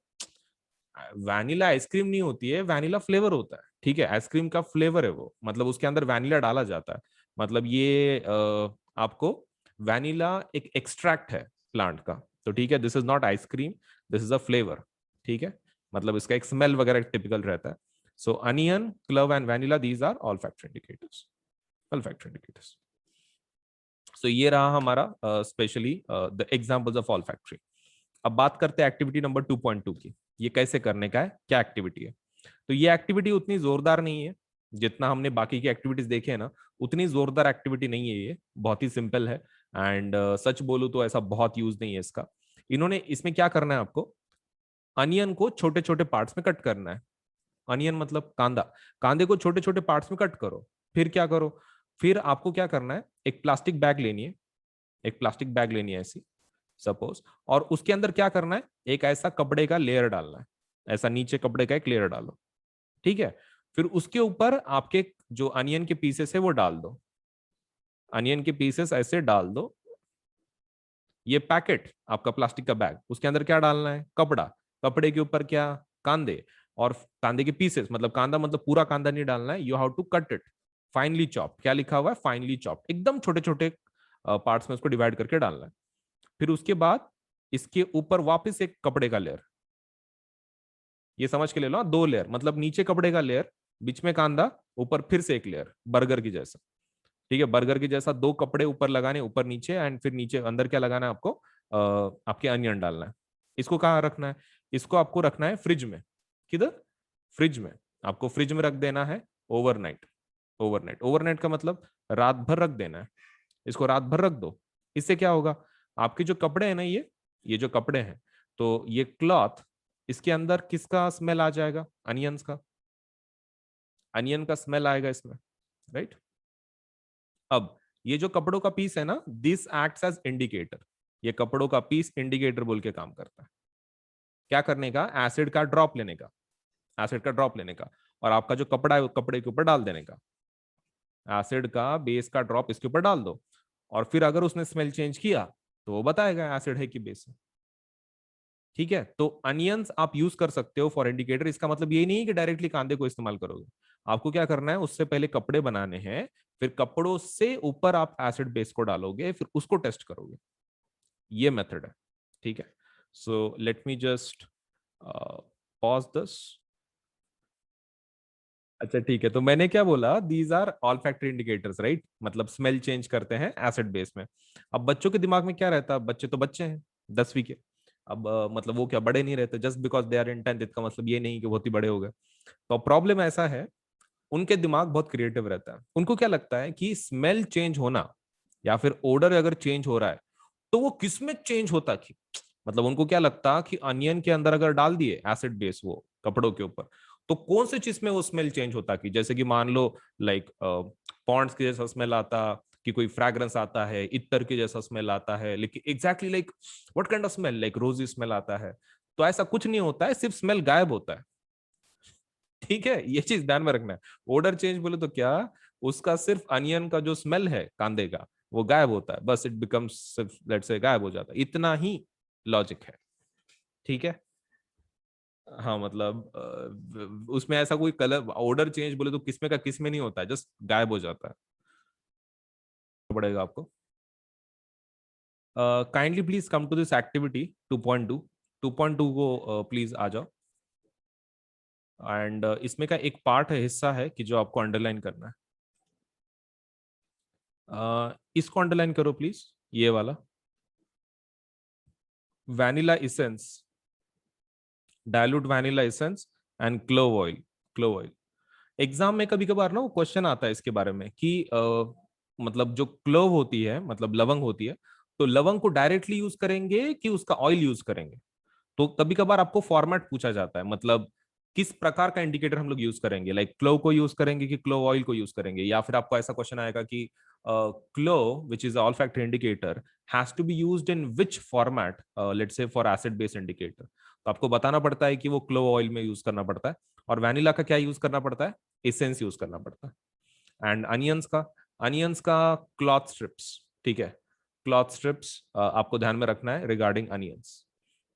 Vanilla ice cream नहीं होती है, वैनिला फ्लेवर होता है, ठीक है, आइसक्रीम का फ्लेवर है वो, मतलब उसके अंदर वैनिला डाला जाता है। मतलब ये आपको वैनिला एक एक्सट्रैक्ट है प्लांट का, तो ठीक है, this is not ice cream, this is a flavour, ठीक है। मतलब इसका एक स्मेल वगैरह टिपिकल रहता है। So onion, clove and vanilla, these are olfactory indicators, olfactory indicators. So ये रहा हमारा specially the examples of olfactory. अब बात करते हैं एक्टिविटी नंबर 2.2 की, ये कैसे करने का है, क्या एक्टिविटी है। तो ये एक्टिविटी उतनी जोरदार नहीं है जितना हमने बाकी की एक्टिविटीज देखे हैं ना, उतनी जोरदार एक्टिविटी नहीं है ये, बहुत ही सिंपल है। एंड सच बोलूं तो ऐसा बहुत यूज नहीं है इसका। इन्होंने इसमें क्या करना है, आपको अनियन को छोटे छोटे पार्ट्स में कट करना है। अनियन मतलब कांदा, कांदे को छोटे छोटे पार्ट्स में कट करो। फिर क्या करो, फिर आपको क्या करना है, एक प्लास्टिक बैग लेनी है, एक प्लास्टिक बैग लेनी है ऐसी सपोज, और उसके अंदर क्या करना है, एक ऐसा कपड़े का लेयर डालना है, ऐसा नीचे कपड़े का एक लेयर डालो, ठीक है। फिर उसके ऊपर आपके जो अनियन के पीसेस है वो डाल दो, अनियन के पीसेस ऐसे डाल दो। ये पैकेट आपका प्लास्टिक का बैग, उसके अंदर क्या डालना है, कपड़ा, कपड़े के ऊपर क्या, कांदे, और कांदे के पीसेस, मतलब कांदा मतलब पूरा कांदा नहीं डालना है, you have to cut it finally chop. क्या लिखा हुआ है, फाइनली चॉप, एकदम छोटे छोटे पार्ट्स में उसको डिवाइड करके डालना है। फिर उसके बाद इसके ऊपर वापस एक कपड़े का लेयर, ये समझ के ले लो, दो लेयर, मतलब नीचे कपड़े का लेयर, बीच में कांदा, ऊपर फिर से एक लेयर, बर्गर की जैसा, ठीक है, बर्गर की जैसा दो कपड़े ऊपर लगाने, ऊपर नीचे, एंड फिर नीचे अंदर क्या लगाना है आपको, आपके अनियन डालना है। इसको कहाँ रखना है, इसको आपको रखना है फ्रिज में। किधर? फ्रिज में। आपको फ्रिज में रख देना है ओवरनाइट। ओवरनाइट, ओवरनाइट का मतलब रात भर रख देना है, इसको रात भर रख दो। इससे क्या होगा, आपके जो कपड़े हैं ना, ये जो कपड़े हैं, तो ये क्लॉथ, इसके अंदर किसका स्मेल आ जाएगा, अनियंस का, अनियन का स्मेल आएगा इसमें, राइट। अब ये जो कपड़ों का पीस है ना, दिस एक्ट्स एज इंडिकेटर, ये कपड़ों का पीस इंडिकेटर बोल के काम करता है। क्या करने का, एसिड का ड्रॉप लेने का, एसिड का ड्रॉप लेने का, और आपका जो कपड़ा है वो कपड़े के ऊपर डाल देने का, एसिड का बेस का ड्रॉप इसके ऊपर डाल दो। और फिर अगर उसने स्मेल चेंज किया तो वो बताएगा एसिड है कि बेस है, ठीक है। तो अनियंस आप यूज कर सकते हो फॉर इंडिकेटर। इसका मतलब ये नहीं है कि डायरेक्टली कांदे को इस्तेमाल करोगे, आपको क्या करना है, उससे पहले कपड़े बनाने हैं, फिर कपड़ों से ऊपर आप एसिड बेस को डालोगे, फिर उसको टेस्ट करोगे, ये मेथड है, ठीक है। So let me just pause this. अच्छा ठीक है, तो मैंने क्या बोला, these are olfactory indicators, right, मतलब स्मेल चेंज करते हैं एसिड बेस में। अब बच्चों के दिमाग में क्या रहता है, बच्चे तो बच्चे हैं 10वीं के। अब मतलब वो क्या बड़े नहीं रहते, just because they are in 10th इसका मतलब ये नहीं कि बहुत ही बड़े हो गए। तो प्रॉब्लम ऐसा है, उनके दिमाग बहुत क्रिएटिव रहता है। उनको क्या लगता है कि स्मेल चेंज होना या फिर ओडर अगर चेंज हो रहा है तो वो किस में चेंज होता कि, मतलब उनको क्या लगता कि अनियन के अंदर अगर डाल दिए एसिड बेस वो कपड़ों के ऊपर, तो कौन से चीज में वो स्मेल चेंज होता कि, जैसे कि मान लो लाइक पॉन्ड्स के जैसा स्मेल आता, कि कोई फ्रैग्रेंस आता है, इत्तर के जैसा स्मेल आता है, लेकिन exactly like what kind of smell, like रोजी स्मेल आता है। तो ऐसा कुछ नहीं होता है, सिर्फ स्मेल गायब होता है। ठीक है, ये चीज ध्यान में रखना है। ओडर चेंज बोले तो क्या, उसका सिर्फ अनियन का जो स्मेल है कांदे का वो गायब होता है, बस इट बिकम्स लेट्स से गायब हो जाता है, इतना ही लॉजिक है। ठीक है, हाँ मतलब उसमें ऐसा कोई कलर ऑर्डर चेंज बोले तो किसमें का किसमें नहीं होता है, जस्ट गायब हो जाता है। पड़ेगा आपको। Kindly please come to this activity 2.2। 2.2 को प्लीज आ जाओ। एंड इसमें का एक पार्ट है, हिस्सा है कि जो आपको अंडरलाइन करना है। इसको अंडरलाइन करो प्लीज, ये वाला, vanilla essence, dilute vanilla essence and clove oil. Clove oil exam में कभी कभार ना वो क्वेश्चन आता है इसके बारे में कि मतलब जो क्लोव होती है, मतलब लवंग होती है, तो लवंग को डायरेक्टली यूज करेंगे कि उसका ऑयल यूज करेंगे। तो कभी कभार आपको फॉर्मेट पूछा जाता है, मतलब किस प्रकार का इंडिकेटर हम लोग यूज करेंगे, लाइक क्लोव को यूज करेंगे कि क्लोव ऑयल को यूज करेंगे, या फिर आपको ऐसा क्वेश्चन आएगा कि clove which is olfactory indicator has to be used in which format, let's say for acid base indicator. तो आपको बताना पड़ता है कि वो क्लोव ऑयल में यूज करना पड़ता है। और वैनिला का क्या यूज करना पड़ता है, एसेंस यूज करना पड़ता है। एंड अनियंस का क्लॉथ स्ट्रिप्स। ठीक है, क्लॉथ स्ट्रिप्स आपको ध्यान में रखना है रिगार्डिंग अनियंस।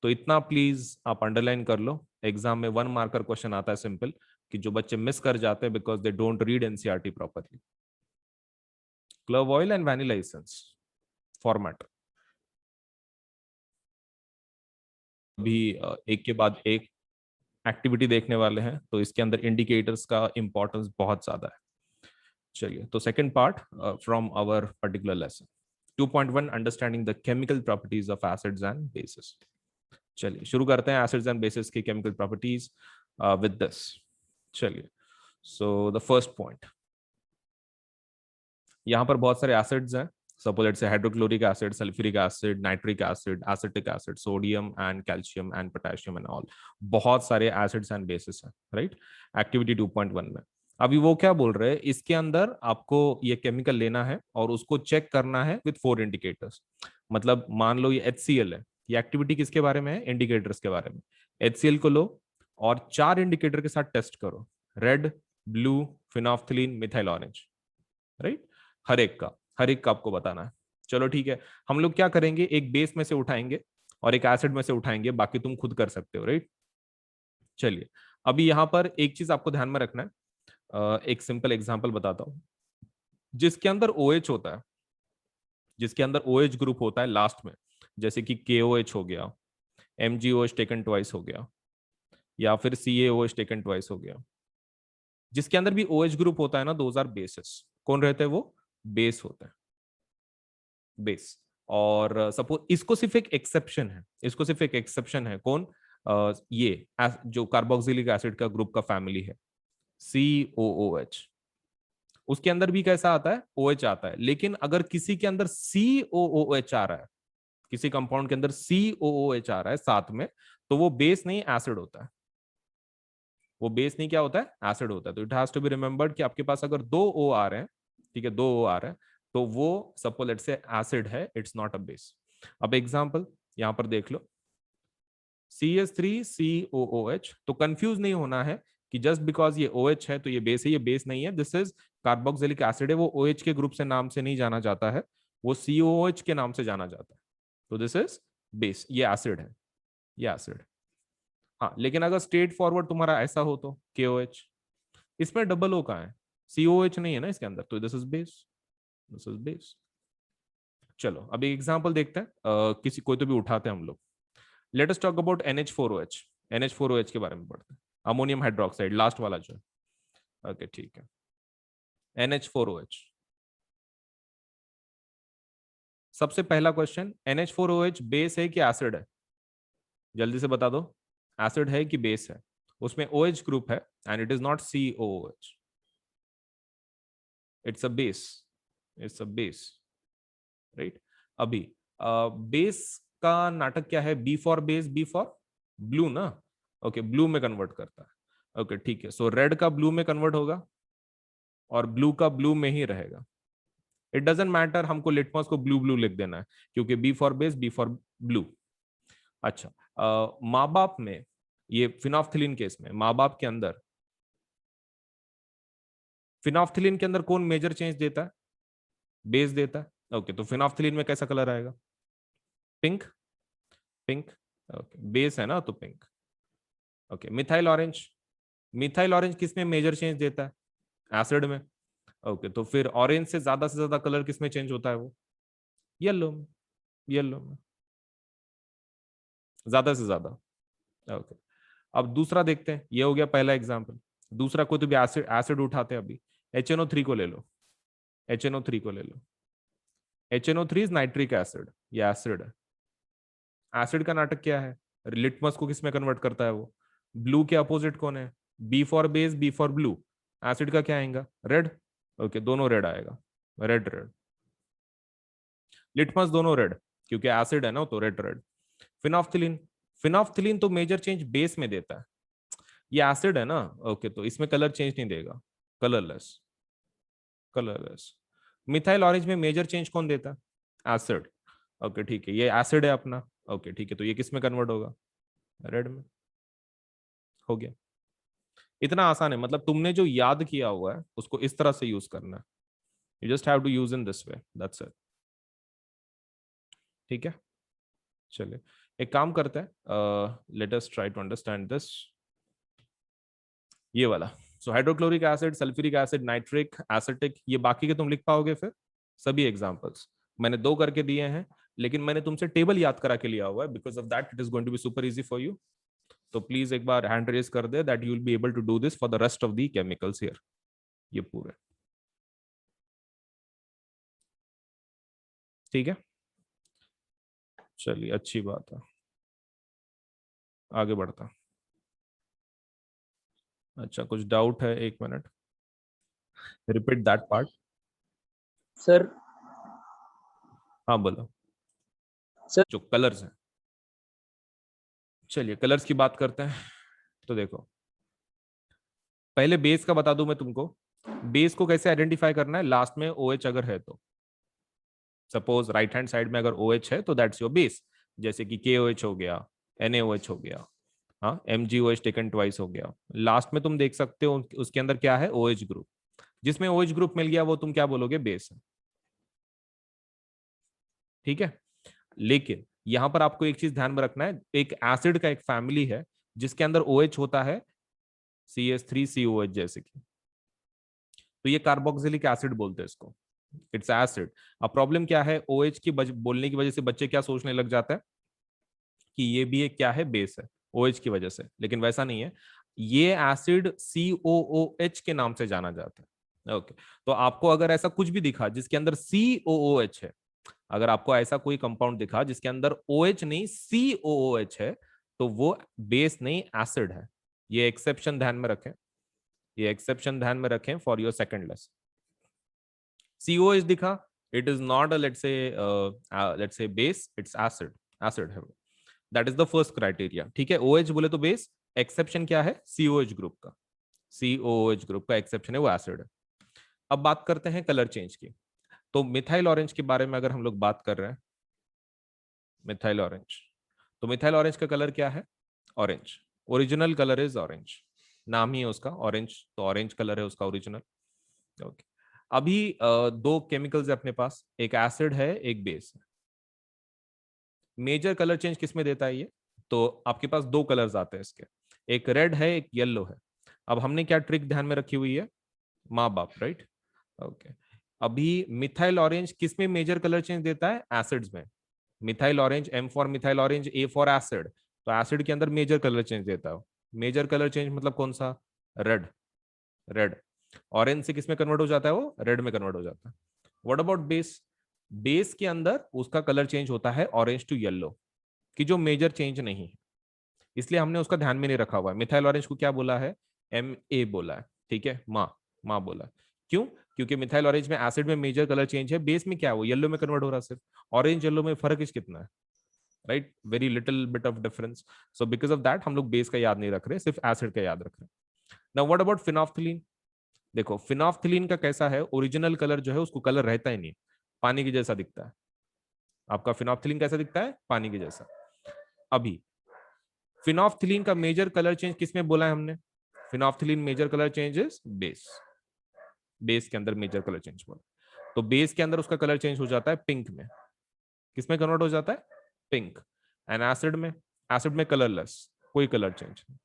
तो इतना प्लीज आप अंडरलाइन कर लो। एग्जाम में 1 मार्कर क्वेश्चन आता है सिंपल, कि जो बच्चे मिस कर जाते हैं because they don't read NCERT properly. Clove oil and vanilla essence format. भी एक के बाद एक एक्टिविटी देखने वाले हैं, तो इसके अंदर इंडिकेटर्स का इंपॉर्टेंस बहुत ज्यादा है। चलिए, तो second part from our particular lesson 2.1, understanding the chemical properties of acids and bases. चलिए शुरू करते हैं एसिड्स एंड बेसिस की केमिकल प्रॉपर्टीज विद दिस। चलिए, सो द फर्स्ट पॉइंट, यहाँ पर बहुत सारे एसिड्स हैं। सपोज लेट्स से hydrochloric acid, sulphuric acid, nitric acid, acetic acid, sodium and calcium and potassium and all. बहुत सारे एसिड्स एंड बेसिस हैं, राइट, एक्टिविटी 2.1 में। अभी वो क्या बोल रहे हैं, इसके अंदर आपको ये केमिकल लेना है और उसको चेक करना है विद 4 इंडिकेटर्स। मतलब मान लो ये HCl है, ये एक्टिविटी किसके बारे में है, इंडिकेटर्स के बारे में। HCl को लो और 4 इंडिकेटर के साथ टेस्ट करो, red, blue, phenolphthalein, methyl orange, right. हर एक का आपको बताना है। चलो ठीक है, हम लोग क्या करेंगे, एक बेस में से उठाएंगे और एक एसिड में से उठाएंगे, बाकी तुम खुद कर सकते हो, राइट। चलिए, अभी यहां पर एक चीज आपको ध्यान में रखना है। एक सिंपल एग्जांपल बताता हूं। जिसके अंदर OH होता है, जिसके अंदर OH ग्रुप होता है लास्ट में, जैसे कि KOH हो गया, MgOH टेकन ट्वाइस हो गया, या फिर CaOH टेकन ट्वाइस हो गया, जिसके अंदर भी OH ग्रुप होता है ना, दोज आर बेसिस। कौन रहते हैं वो, बेस होते हैं, बेस। और सपोज इसको सिर्फ एक एक्सेप्शन है, इसको सिर्फ एक एक्सेप्शन है, कौन, ये जो कार्बोक्सिलिक एसिड का ग्रुप का फैमिली है, COOH, उसके अंदर भी कैसा आता है, OH आता है। लेकिन अगर किसी के अंदर COOH आ रहा है, किसी कंपाउंड के अंदर COOH आ रहा है साथ में, तो वो बेस नहीं एसिड होता है। वो बेस नहीं क्या होता है, एसिड होता है। तो it has to be remembered कि आपके पास अगर 2 O आ रहे हैं, ठीक है, 2 O आ रहे हैं, तो वो सपोज लेट्स से एसिड है, इट्स नॉट अ बेस। अब एग्जांपल यहां पर देख लो, CH3COOH। तो कंफ्यूज नहीं होना है कि जस्ट बिकॉज ये OH है तो ये बेस है, ये बेस नहीं है, दिस इज कार्बोक्सिलिक एसिड है। वो OH के ग्रुप से नाम से नहीं जाना जाता है, वो COOH के नाम से जाना जाता है। तो दिस इज बेस, ये एसिड है, ये एसिड। हाँ, लेकिन अगर स्ट्रेट फॉरवर्ड तुम्हारा ऐसा हो तो KOH, इसमें डबल O कहाँ है, COH नहीं है ना इसके अंदर, तो this is base, this is base. चलो अब एक एग्जांपल देखते हैं, किसी कोई तो भी उठाते हैं हम लोग। Let us talk about NH4OH। NH4OH के बारे में पढ़ते हैं, अमोनियम हाइड्रोक्साइड लास्ट वाला जो है। ओके ठीक है, NH4OH। सबसे पहला क्वेश्चन, NH4OH बेस है कि एसिड है? जल्दी से बता दो, एसिड है कि बेस है? उसमें OH ग्रुप है and it is not COOH, it's a base, it's a base, right. अभी बेस का नाटक क्या है? B for base, B for blue ना। ओके, ब्लू में कन्वर्ट करता है। ओके ठीक है, सो रेड का ब्लू में कन्वर्ट होगा और ब्लू का ब्लू में ही रहेगा। इट डजेंट मैटर हमको लिटमस को ब्लू ब्लू लिख देना है, क्योंकि B for base, B for blue. अच्छा, माँ बाप में, ये फिनोफ्थिलीन केस में माँ बाप के अंदर, फिनोफ्थिलीन के अंदर कौन मेजर चेंज देता है? बेस देता है। ओके, तो फिनोफ्थिलीन में कैसा कलर आएगा? Pink, pink. ओके, बेस है ना तो pink. Okay, methyl orange, methyl orange किस में मेजर चेंज देता है? एसिड में। ओके, तो फिर ऑरेंज से ज्यादा कलर किस में चेंज होता है? वो येलो में, येलो में ज्यादा से ज्यादा। ओके, अब दूसरा देखते हैं, ये हो गया पहला एग्जाम्पल। दूसरा, कोई तो भी एसिड एसिड उठाते हैं अभी, HNO3 को ले लो, HNO3 को ले लो। HNO3 इज नाइट्रिक एसिड, ये एसिड है। एसिड का नाटक क्या है? लिटमस को किस में कन्वर्ट करता है वो? ब्लू के अपोजिट कौन है? B for base, B for blue. Acid का क्या आएगा? रेड। ओके, दोनों रेड आएगा, रेड रेड। लिटमस दोनों रेड, क्योंकि एसिड है ना, तो रेड रेड। फिनोफ्थिलीन, फिनोफ्थिलीन तो मेजर चेंज बेस में देता है, ये एसिड है ना। ओके, तो इसमें कलर चेंज नहीं देगा, कलरलेस, कलरलेस। मिथाइल ऑरेंज में मेजर चेंज कौन देता है? एसिड। ओके ठीक है, ये एसिड है अपना। ओके ठीक है, तो ये किस में कन्वर्ट होगा? रेड में। हो गया, इतना आसान है। मतलब तुमने जो याद किया हुआ है उसको इस तरह से यूज करना है, you just have to use in this way, that's it. ठीक है, चलिए एक काम करते हैं, let us try to understand this, ये वाला। So hydrochloric acid, sulphuric acid, nitric, acetic, ये बाकी के तुम लिख पाओगे फिर? सभी एग्जांपल्स मैंने दो करके दिए हैं, लेकिन मैंने तुमसे टेबल याद करा के लिया हुआ है, because of that it is going to be super easy for you. तो प्लीज एक बार हैंड रेज कर दे, that you will be able to do this for the rest of the chemicals here, ये पूरे। ठीक है, चलिए अच्छी बात है, आगे बढ़ता। अच्छा, कुछ डाउट है? एक minute, repeat that part. Sir हाँ बोलो। सर जो कलर्स हैं, चलिए कलर्स की बात करते हैं। तो देखो, पहले बेस का बता दूं मैं तुमको। बेस को कैसे आइडेंटिफाई करना है? लास्ट में OH अगर है तो, सपोज राइट हैंड साइड में अगर OH है तो दैट्स योर बेस। जैसे कि KOH हो गया, NaOH हो गया, हाँ, MgOH टेकन ट्वाइस हो गया। लास्ट में तुम देख सकते हो उसके अंदर क्या है? OH group. जिसमें OH ग्रुप मिल गया वो तुम क्या बोलोगे? बेस है। ठीक है, लेकिन यहां पर आपको एक चीज ध्यान में रखना है, एक एसिड का एक फैमिली है जिसके अंदर OH होता है, CH3COH जैसे कि, तो ये कार्बोक्सिलिक एसिड बोलते हैं इसको, इट्स एसिड। अब प्रॉब्लम क्या है? OH की बोलने की वजह से बच्चे क्या सोचने लग जाता है कि ये भी एक क्या है? बेस है, OH की वजह से। लेकिन वैसा नहीं है, ये एसिड COOH के नाम से जाना जाता है। ओके, तो आपको अगर ऐसा कुछ भी दिखा जिसके अंदर COOH है, अगर आपको ऐसा कोई कंपाउंड दिखा जिसके अंदर OH नहीं COOH है, तो वो बेस नहीं, एसिड है। ये एक्सेप्शन ध्यान में रखें, ये एक्सेप्शन ध्यान में रखें for your second lesson. COH दिखा, it is not a let's say base, it's acid, acid है। That is the first criteria. ठीक है, OH बोले तो बेस, एक्सेप्शन क्या है? COH ग्रुप का, COOH ग्रुप का एक्सेप्शन है, वो एसिड है। अब बात करते हैं कलर चेंज की। तो मिथाइल ऑरेंज के बारे में अगर हम लोग बात कर रहे हैं, मिथाइल ऑरेंज, तो मिथाइल ऑरेंज का कलर क्या है? Orange, original colour is orange, नाम ही है उसका ऑरेंज, तो ऑरेंज कलर है उसका ओरिजिनल। ओके, अभी दो केमिकल्स है अपने पास, एक एसिड है एक बेस है। मेजर कलर चेंज किस में देता है ये? तो आपके पास दो कलर्स आते हैं इसके, एक रेड है एक येलो है। अब हमने क्या ट्रिक ध्यान में रखी हुई है? माँ बाप, राइट। ओके, अभी मिथाइल ऑरेंज किस में मेजर कलर चेंज देता है? एसिड्स में। Methyl orange, M for methyl orange, A for acid, तो एसिड के अंदर मेजर कलर चेंज देता है। मेजर कलर चेंज मतलब कौन सा? रेड। रेड। ऑरेंज से किस में कन्वर्ट हो जाता है? वो रेड में कन्वर्ट हो जाता है। What about base? बेस के अंदर उसका कलर चेंज होता है ऑरेंज टू येलो, कि जो मेजर चेंज नहीं है, इसलिए हमने उसका ध्यान में नहीं रखा हुआ है। मिथाइल ऑरेंज को क्या बोला है? Ma बोला है, ठीक है, माँ बोला है। क्यों? क्योंकि मिथाइल ऑरेंज में एसिड में मेजर कलर चेंज है, बेस में क्या है, वो येलो में कन्वर्ट हो रहा है सिर्फ। ऑरेंज येलो में फर्क इस कितना है? Right, very little bit of difference. So because of that हम लोग बेस का याद नहीं रख रहे, सिर्फ एसिड का याद रख रहे हैं। Now what about phenolphthalein? देखो फिनोफ्थिलीन का कैसा है, ओरिजिनल कलर जो है उसको कलर रहता ही नहीं, पानी की जैसा दिखता है। आपका फिनोफ्थिलीन कैसा दिखता है? पानी की जैसा। अभी फिनोफ्थिलीन का मेजर कलर चेंज किसमें बोला है हमने? Phenolphthalein major colour change is base. Base के अंदर मेजर कलर चेंज बोला, तो बेस के अंदर उसका कलर चेंज हो जाता है पिंक में। किसमें कन्वर्ट हो जाता है? पिंक। एंड एसिड में? एसिड में कलरलेस, कोई कलर चेंज नहीं।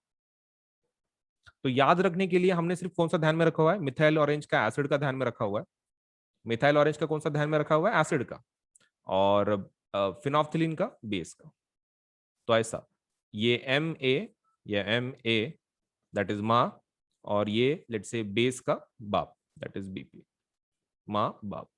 तो याद रखने के लिए हमने सिर्फ कौन सा ध्यान में रखा हुआ है? मिथाइल ऑरेंज का एसिड का ध्यान में रखा हुआ है। मिथाइल ऑरेंज का कौन सा ध्यान में रखा हुआ है? एसिड का। और फिनोफ्थिलीन का बेस का। तो ऐसा, ये Ma दैट इज माँ, और ये लेट्स से बेस का बाप दैट इज Bp, माँ बाप।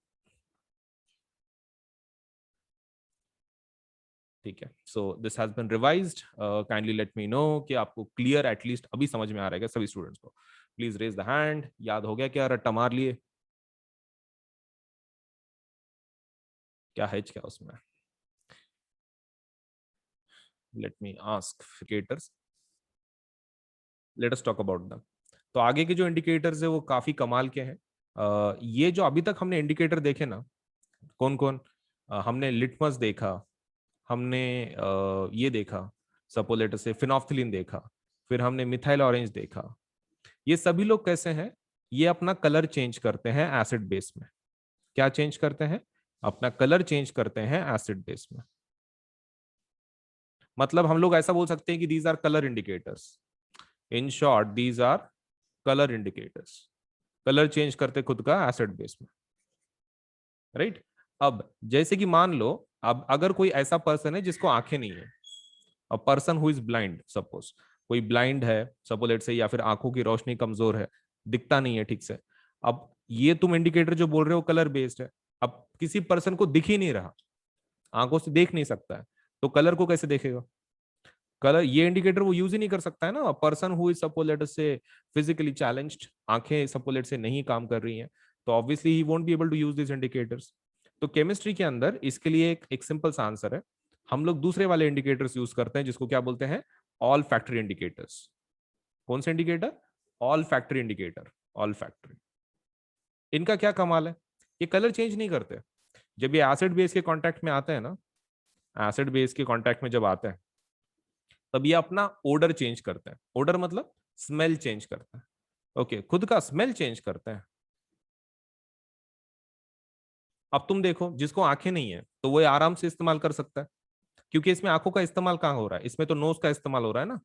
ठीक है, so this has been revised. Kindly let me know कि आपको क्लियर एटलीस्ट अभी समझ में आ रहा है सभी स्टूडेंट्स को। Please raise the hand. याद हो गया क्या? रट्टा मार लिए? क्या है क्या उसमें? Let me ask indicators, let us talk about them. तो आगे के जो इंडिकेटर्स है वो काफी कमाल के हैं। ये जो अभी तक हमने इंडिकेटर देखे ना, कौन कौन? हमने लिटमस देखा, हमने ये देखा, सपोलेटर से फिनोफ्थिलीन देखा, फिर हमने मिथाइल ऑरेंज देखा। ये सभी लोग कैसे हैं? ये अपना कलर चेंज करते हैं एसिड बेस में। क्या चेंज करते हैं? अपना कलर चेंज करते हैं एसिड बेस में। मतलब हम लोग ऐसा बोल सकते हैं कि these are colour indicators. In short these are colour indicators. Colour change करते खुद का एसिड बेस में, राइट। अब जैसे कि मान लो, अब अगर कोई ऐसा पर्सन है जिसको आंखें नहीं है, a person who is blind, suppose कोई ब्लाइंड है सपोलेट से, या फिर आंखों की रोशनी कमजोर है, दिखता नहीं है ठीक से। अब ये तुम इंडिकेटर जो बोल रहे हो कलर बेस्ड है। अब किसी पर्सन को दिख ही नहीं रहा, आंखों से देख नहीं सकता है, तो कलर को कैसे देखेगा? कलर ये इंडिकेटर वो यूज ही नहीं कर सकता है ना। पर्सन हु इज सपोलेट से फिजिकली चैलेंज्ड, आंखें सपोलेट से नहीं काम कर रही हैं, तो obviously he won't be able to use this indicators. तो केमिस्ट्री के अंदर इसके लिए एक सिंपल सा आंसर है। हम लोग दूसरे वाले इंडिकेटर्स यूज करते हैं जिसको क्या बोलते हैं? All factory indicators. कौन से indicator? All factory indicator. All factory. इनका क्या कमाल है? ये कलर चेंज नहीं करते। जब ये एसिड बेस के कांटेक्ट में आते हैं ना, एसिड बेस के कांटेक्ट में जब आते हैं, तब ये अपना ओडर चेंज करते हैं। ओडर मतलब स्मेल चेंज करते हैं। ओके, खुद का स्मेल चेंज करते हैं। अब तुम देखो, जिसको आंखें नहीं है तो वो आराम से इस्तेमाल कर सकता है, क्योंकि इसमें आंखों का इस्तेमाल कहाँ हो रहा है? इसमें तो नोज का इस्तेमाल हो रहा है ना।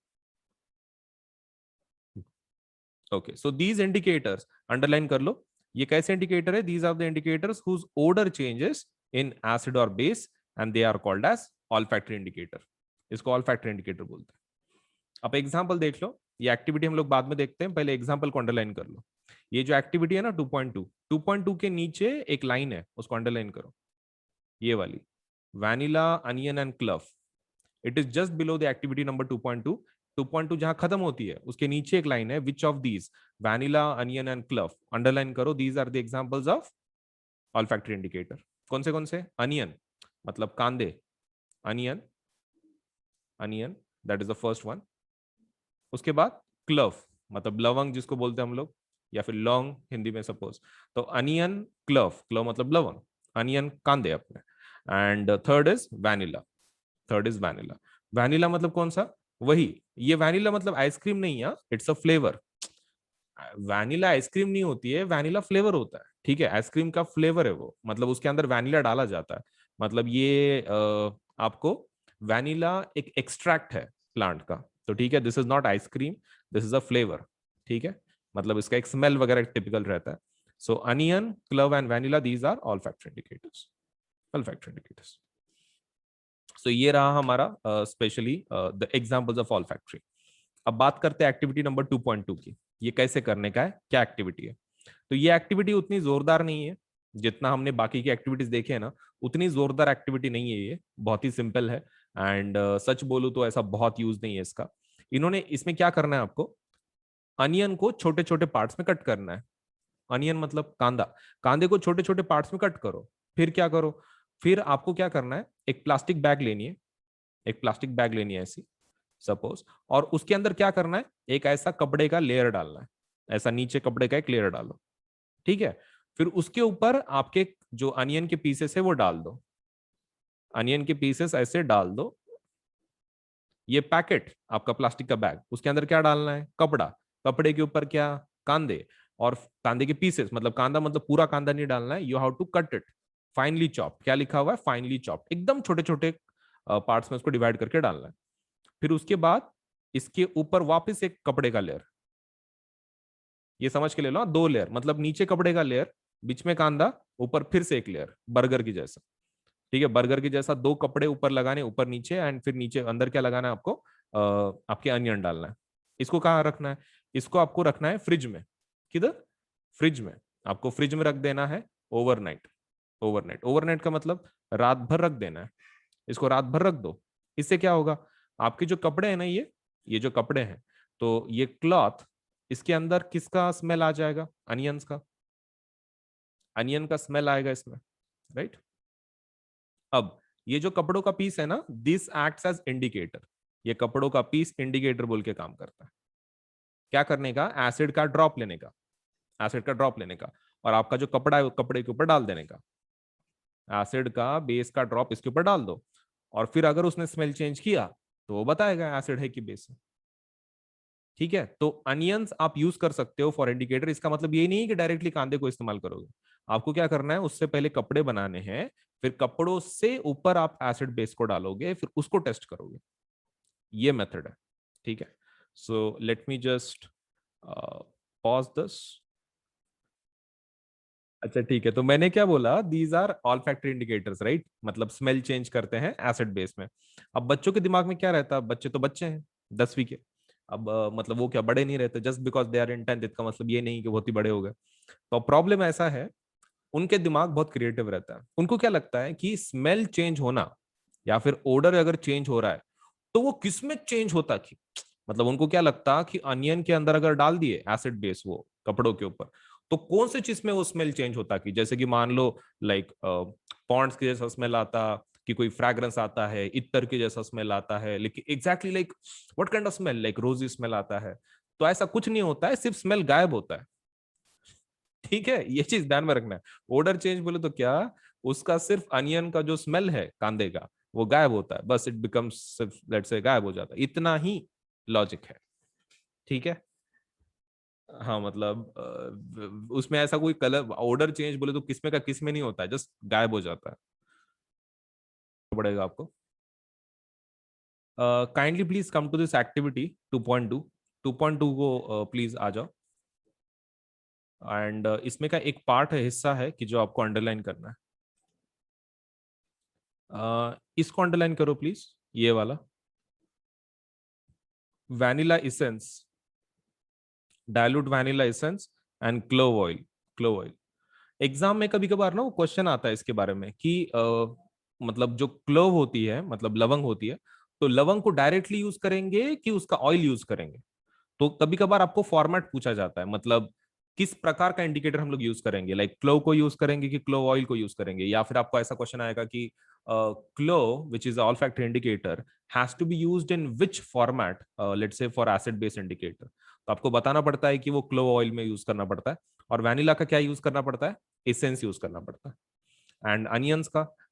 Okay, so these indicators underline कर लो। ये कैसे इंडिकेटर है? These are the indicators whose odour changes in acid और base, and they are called as olfactory indicator. इसको ऑल फैक्टरी इंडिकेटर बोलते हैं। अब एग्जांपल देख लो। ये एक्टिविटी हम लोग बाद में देखते हैं, पहले एग्जांपल को अंडरलाइन कर लो। ये जो एक्टिविटी है ना 2.2 के नीचे एक लाइन है, उसको अंडरलाइन करो, ये वाली, vanilla onion and club. It is just below the activity number 2.2। 2.2 जहां खत्म होती है उसके नीचे एक लाइन है, which of these, vanilla onion and clove, underline करो। These are the examples of olfactory indicator. कौन से? अनियन मतलब कांदे, onion, onion that is the first one. उसके बाद क्लव मतलब लवंग जिसको बोलते हैं हम लोग, या फिर लौंग हिंदी में सपोज। तो अनियन, क्लव, क्लव मतलब लवंग, अनियन कांदे अपने। And third is vanilla. Third is vanilla. Vanilla मतलब कौन सा? वही, ये वैनिला मतलब आइसक्रीम नहीं है, it's a flavour. Vanilla ice cream नहीं होती है, वैनिला फ्लेवर होता है, ठीक है, आइसक्रीम का फ्लेवर है वो, मतलब उसके अंदर वैनिला डाला जाता है। मतलब ये आपको वैनिला एक एक्सट्रैक्ट है प्लांट का, तो ठीक है, this is not ice cream, this is a flavour, ठीक है। मतलब इसका एक स्मेल वगैरह टिपिकल रहता है। So onion, clove and vanilla, these are olfactory indicators, olfactory indicators. So ये रहा हमारा specially the examples of olfactory. अब बात करते हैं एक्टिविटी नंबर 2.2 की। ये कैसे करने का है, क्या एक्टिविटी है। तो ये एक्टिविटी उतनी जोरदार नहीं है जितना हमने बाकी की एक्टिविटीज देखे हैं ना, उतनी जोरदार एक्टिविटी नहीं है ये, बहुत ही सिंपल है। एंड सच बोलूं तो ऐसा बहुत यूज नहीं है इसका। इन्होंने इसमें क्या करना है, आपको अनियन को छोटे छोटे पार्ट्स में कट करना है। अनियन मतलब कांदा, कांदे को छोटे छोटे पार्ट्स में कट करो। फिर क्या करो, फिर आपको क्या करना है, एक प्लास्टिक बैग लेनी है, एक प्लास्टिक बैग लेनी है ऐसी सपोज, और उसके अंदर क्या करना है, एक ऐसा कपड़े का लेयर डालना है, ऐसा नीचे कपड़े का एक लेयर डालो, ठीक है। फिर उसके ऊपर आपके जो अनियन के पीसेस है वो डाल दो, अनियन के पीसेस ऐसे डाल दो। ये पैकेट आपका प्लास्टिक का बैग, उसके अंदर क्या डालना है, कपड़ा, कपड़े के ऊपर क्या, कांदे, और कांदे के पीसेस, मतलब कांदा मतलब पूरा कांदा नहीं डालना है, you have to cut it finally chop. क्या लिखा हुआ है, फाइनली चॉप, एकदम छोटे छोटे पार्ट्स में उसको डिवाइड करके डालना है। फिर उसके बाद इसके ऊपर वापस एक कपड़े का लेयर, ये समझ के ले लो, 2 लेयर, मतलब नीचे कपड़े का लेयर, बीच में कांदा, ऊपर फिर से एक लेयर, बर्गर की जैसा, ठीक है। बर्गर की जैसा 2 कपड़े ऊपर लगाने, ऊपर नीचे, एंड फिर नीचे अंदर क्या लगाना है आपको, आपके अनियन डालना है। इसको कहाँ रखना है, इसको आपको रखना है फ्रिज में। किधर, फ्रिज में। आपको फ्रिज में रख देना है ओवरनाइट। ओवरनाइट, ओवरनाइट का मतलब रात भर रख देना है, इसको रात भर रख दो। इससे क्या होगा, आपके जो कपड़े हैं ना, ये जो कपड़े हैं, तो ये क्लॉथ, इसके अंदर किसका स्मेल आ जाएगा, अनियंस का, अनियन का स्मेल आएगा इसमें, राइट। अब ये जो कपड़ों का पीस है ना, दिस एक्ट्स एज इंडिकेटर, ये कपड़ों का पीस इंडिकेटर बोल के काम करता है। क्या करने का, एसिड का ड्रॉप लेने का, एसिड का ड्रॉप लेने का, और आपका जो कपड़ा है वो कपड़े के ऊपर डाल देने का, एसिड का बेस का ड्रॉप इसके ऊपर डाल दो। और फिर अगर उसने स्मेल चेंज किया तो वो बताएगा एसिड है कि बेस है, ठीक है। तो अनियंस आप यूज कर सकते हो फॉर इंडिकेटर। इसका मतलब ये नहीं कि डायरेक्टली कांदे को इस्तेमाल करोगे, आपको क्या करना है, उससे पहले कपड़े बनाने हैं, फिर कपड़ों से ऊपर आप एसिड बेस को डालोगे, फिर उसको टेस्ट करोगे। ये मेथड है, ठीक है। So let me just pause this. अच्छा ठीक है, तो मैंने क्या बोला, these are olfactory indicators, right, मतलब स्मेल चेंज करते हैं एसिड बेस में। अब बच्चों के दिमाग में क्या रहता है, बच्चे तो बच्चे हैं 10वीं के, अब मतलब वो क्या बड़े नहीं रहते, just because they are in 10th इसका मतलब ये नहीं कि बहुत ही बड़े हो गए। तो प्रॉब्लम ऐसा है, उनके दिमाग बहुत क्रिएटिव रहता है, उनको क्या लगता है कि स्मेल चेंज होना या फिर ओडर अगर चेंज हो रहा है तो वो किस में चेंज होता कि, मतलब उनको क्या लगता कि अनियन के अंदर अगर डाल दिए एसिड बेस वो कपड़ों के ऊपर, तो कौन से चीज में वो स्मेल चेंज होता कि, जैसे कि मान लो लाइक पॉन्ड्स के जैसा स्मेल आता, कि कोई फ्रैग्रेंस आता है, इत्तर के जैसा स्मेल आता है, लेकिन exactly like what kind of smell, like रोजी स्मेल आता है। तो ऐसा कुछ नहीं होता है, सिर्फ स्मेल गायब होता है, ठीक है। ये चीज ध्यान में रखना है। ऑर्डर चेंज बोले तो क्या, उसका सिर्फ अनियन का जो स्मेल है कांदे का वो गायब होता है, बस इट बिकम्स सिर्फ लेट्स से गायब हो जाता है, इतना ही लॉजिक है, ठीक है। हाँ मतलब उसमें ऐसा कोई कलर ऑर्डर चेंज बोले तो किसमें का किसमें नहीं होता है, जस्ट गायब हो जाता है, पड़ेगा आपको। Kindly please come to this activity 2.2। 2.2 को प्लीज आ जाओ। एंड इसमें का एक पार्ट है, हिस्सा है कि जो आपको अंडरलाइन करना है। इसको अंडरलाइन करो प्लीज, ये वाला, vanilla essence, dilute vanilla essence and clove oil. Clove oil, exam में कभी कभार ना वो क्वेश्चन आता है इसके बारे में कि मतलब जो क्लोव होती है, मतलब लवंग होती है, तो लवंग को डायरेक्टली यूज करेंगे कि उसका ऑयल यूज करेंगे। तो कभी कभार आपको फॉर्मेट पूछा जाता है, मतलब किस प्रकार का इंडिकेटर हम लोग यूज करेंगे, लाइक क्लोव को यूज करेंगे कि क्लोव ऑयल को यूज करेंगे, या फिर आपको ऐसा क्वेश्चन आएगा कि clove which is olfactory indicator has to be used in which format, let's say for acid based indicator. तो आपको बताना पड़ता है कि वो क्लोव ऑयल में यूज करना पड़ता है, और वैनिला का क्या यूज करना पड़ता है, एसेंस यूज करना पड़ता है। एंड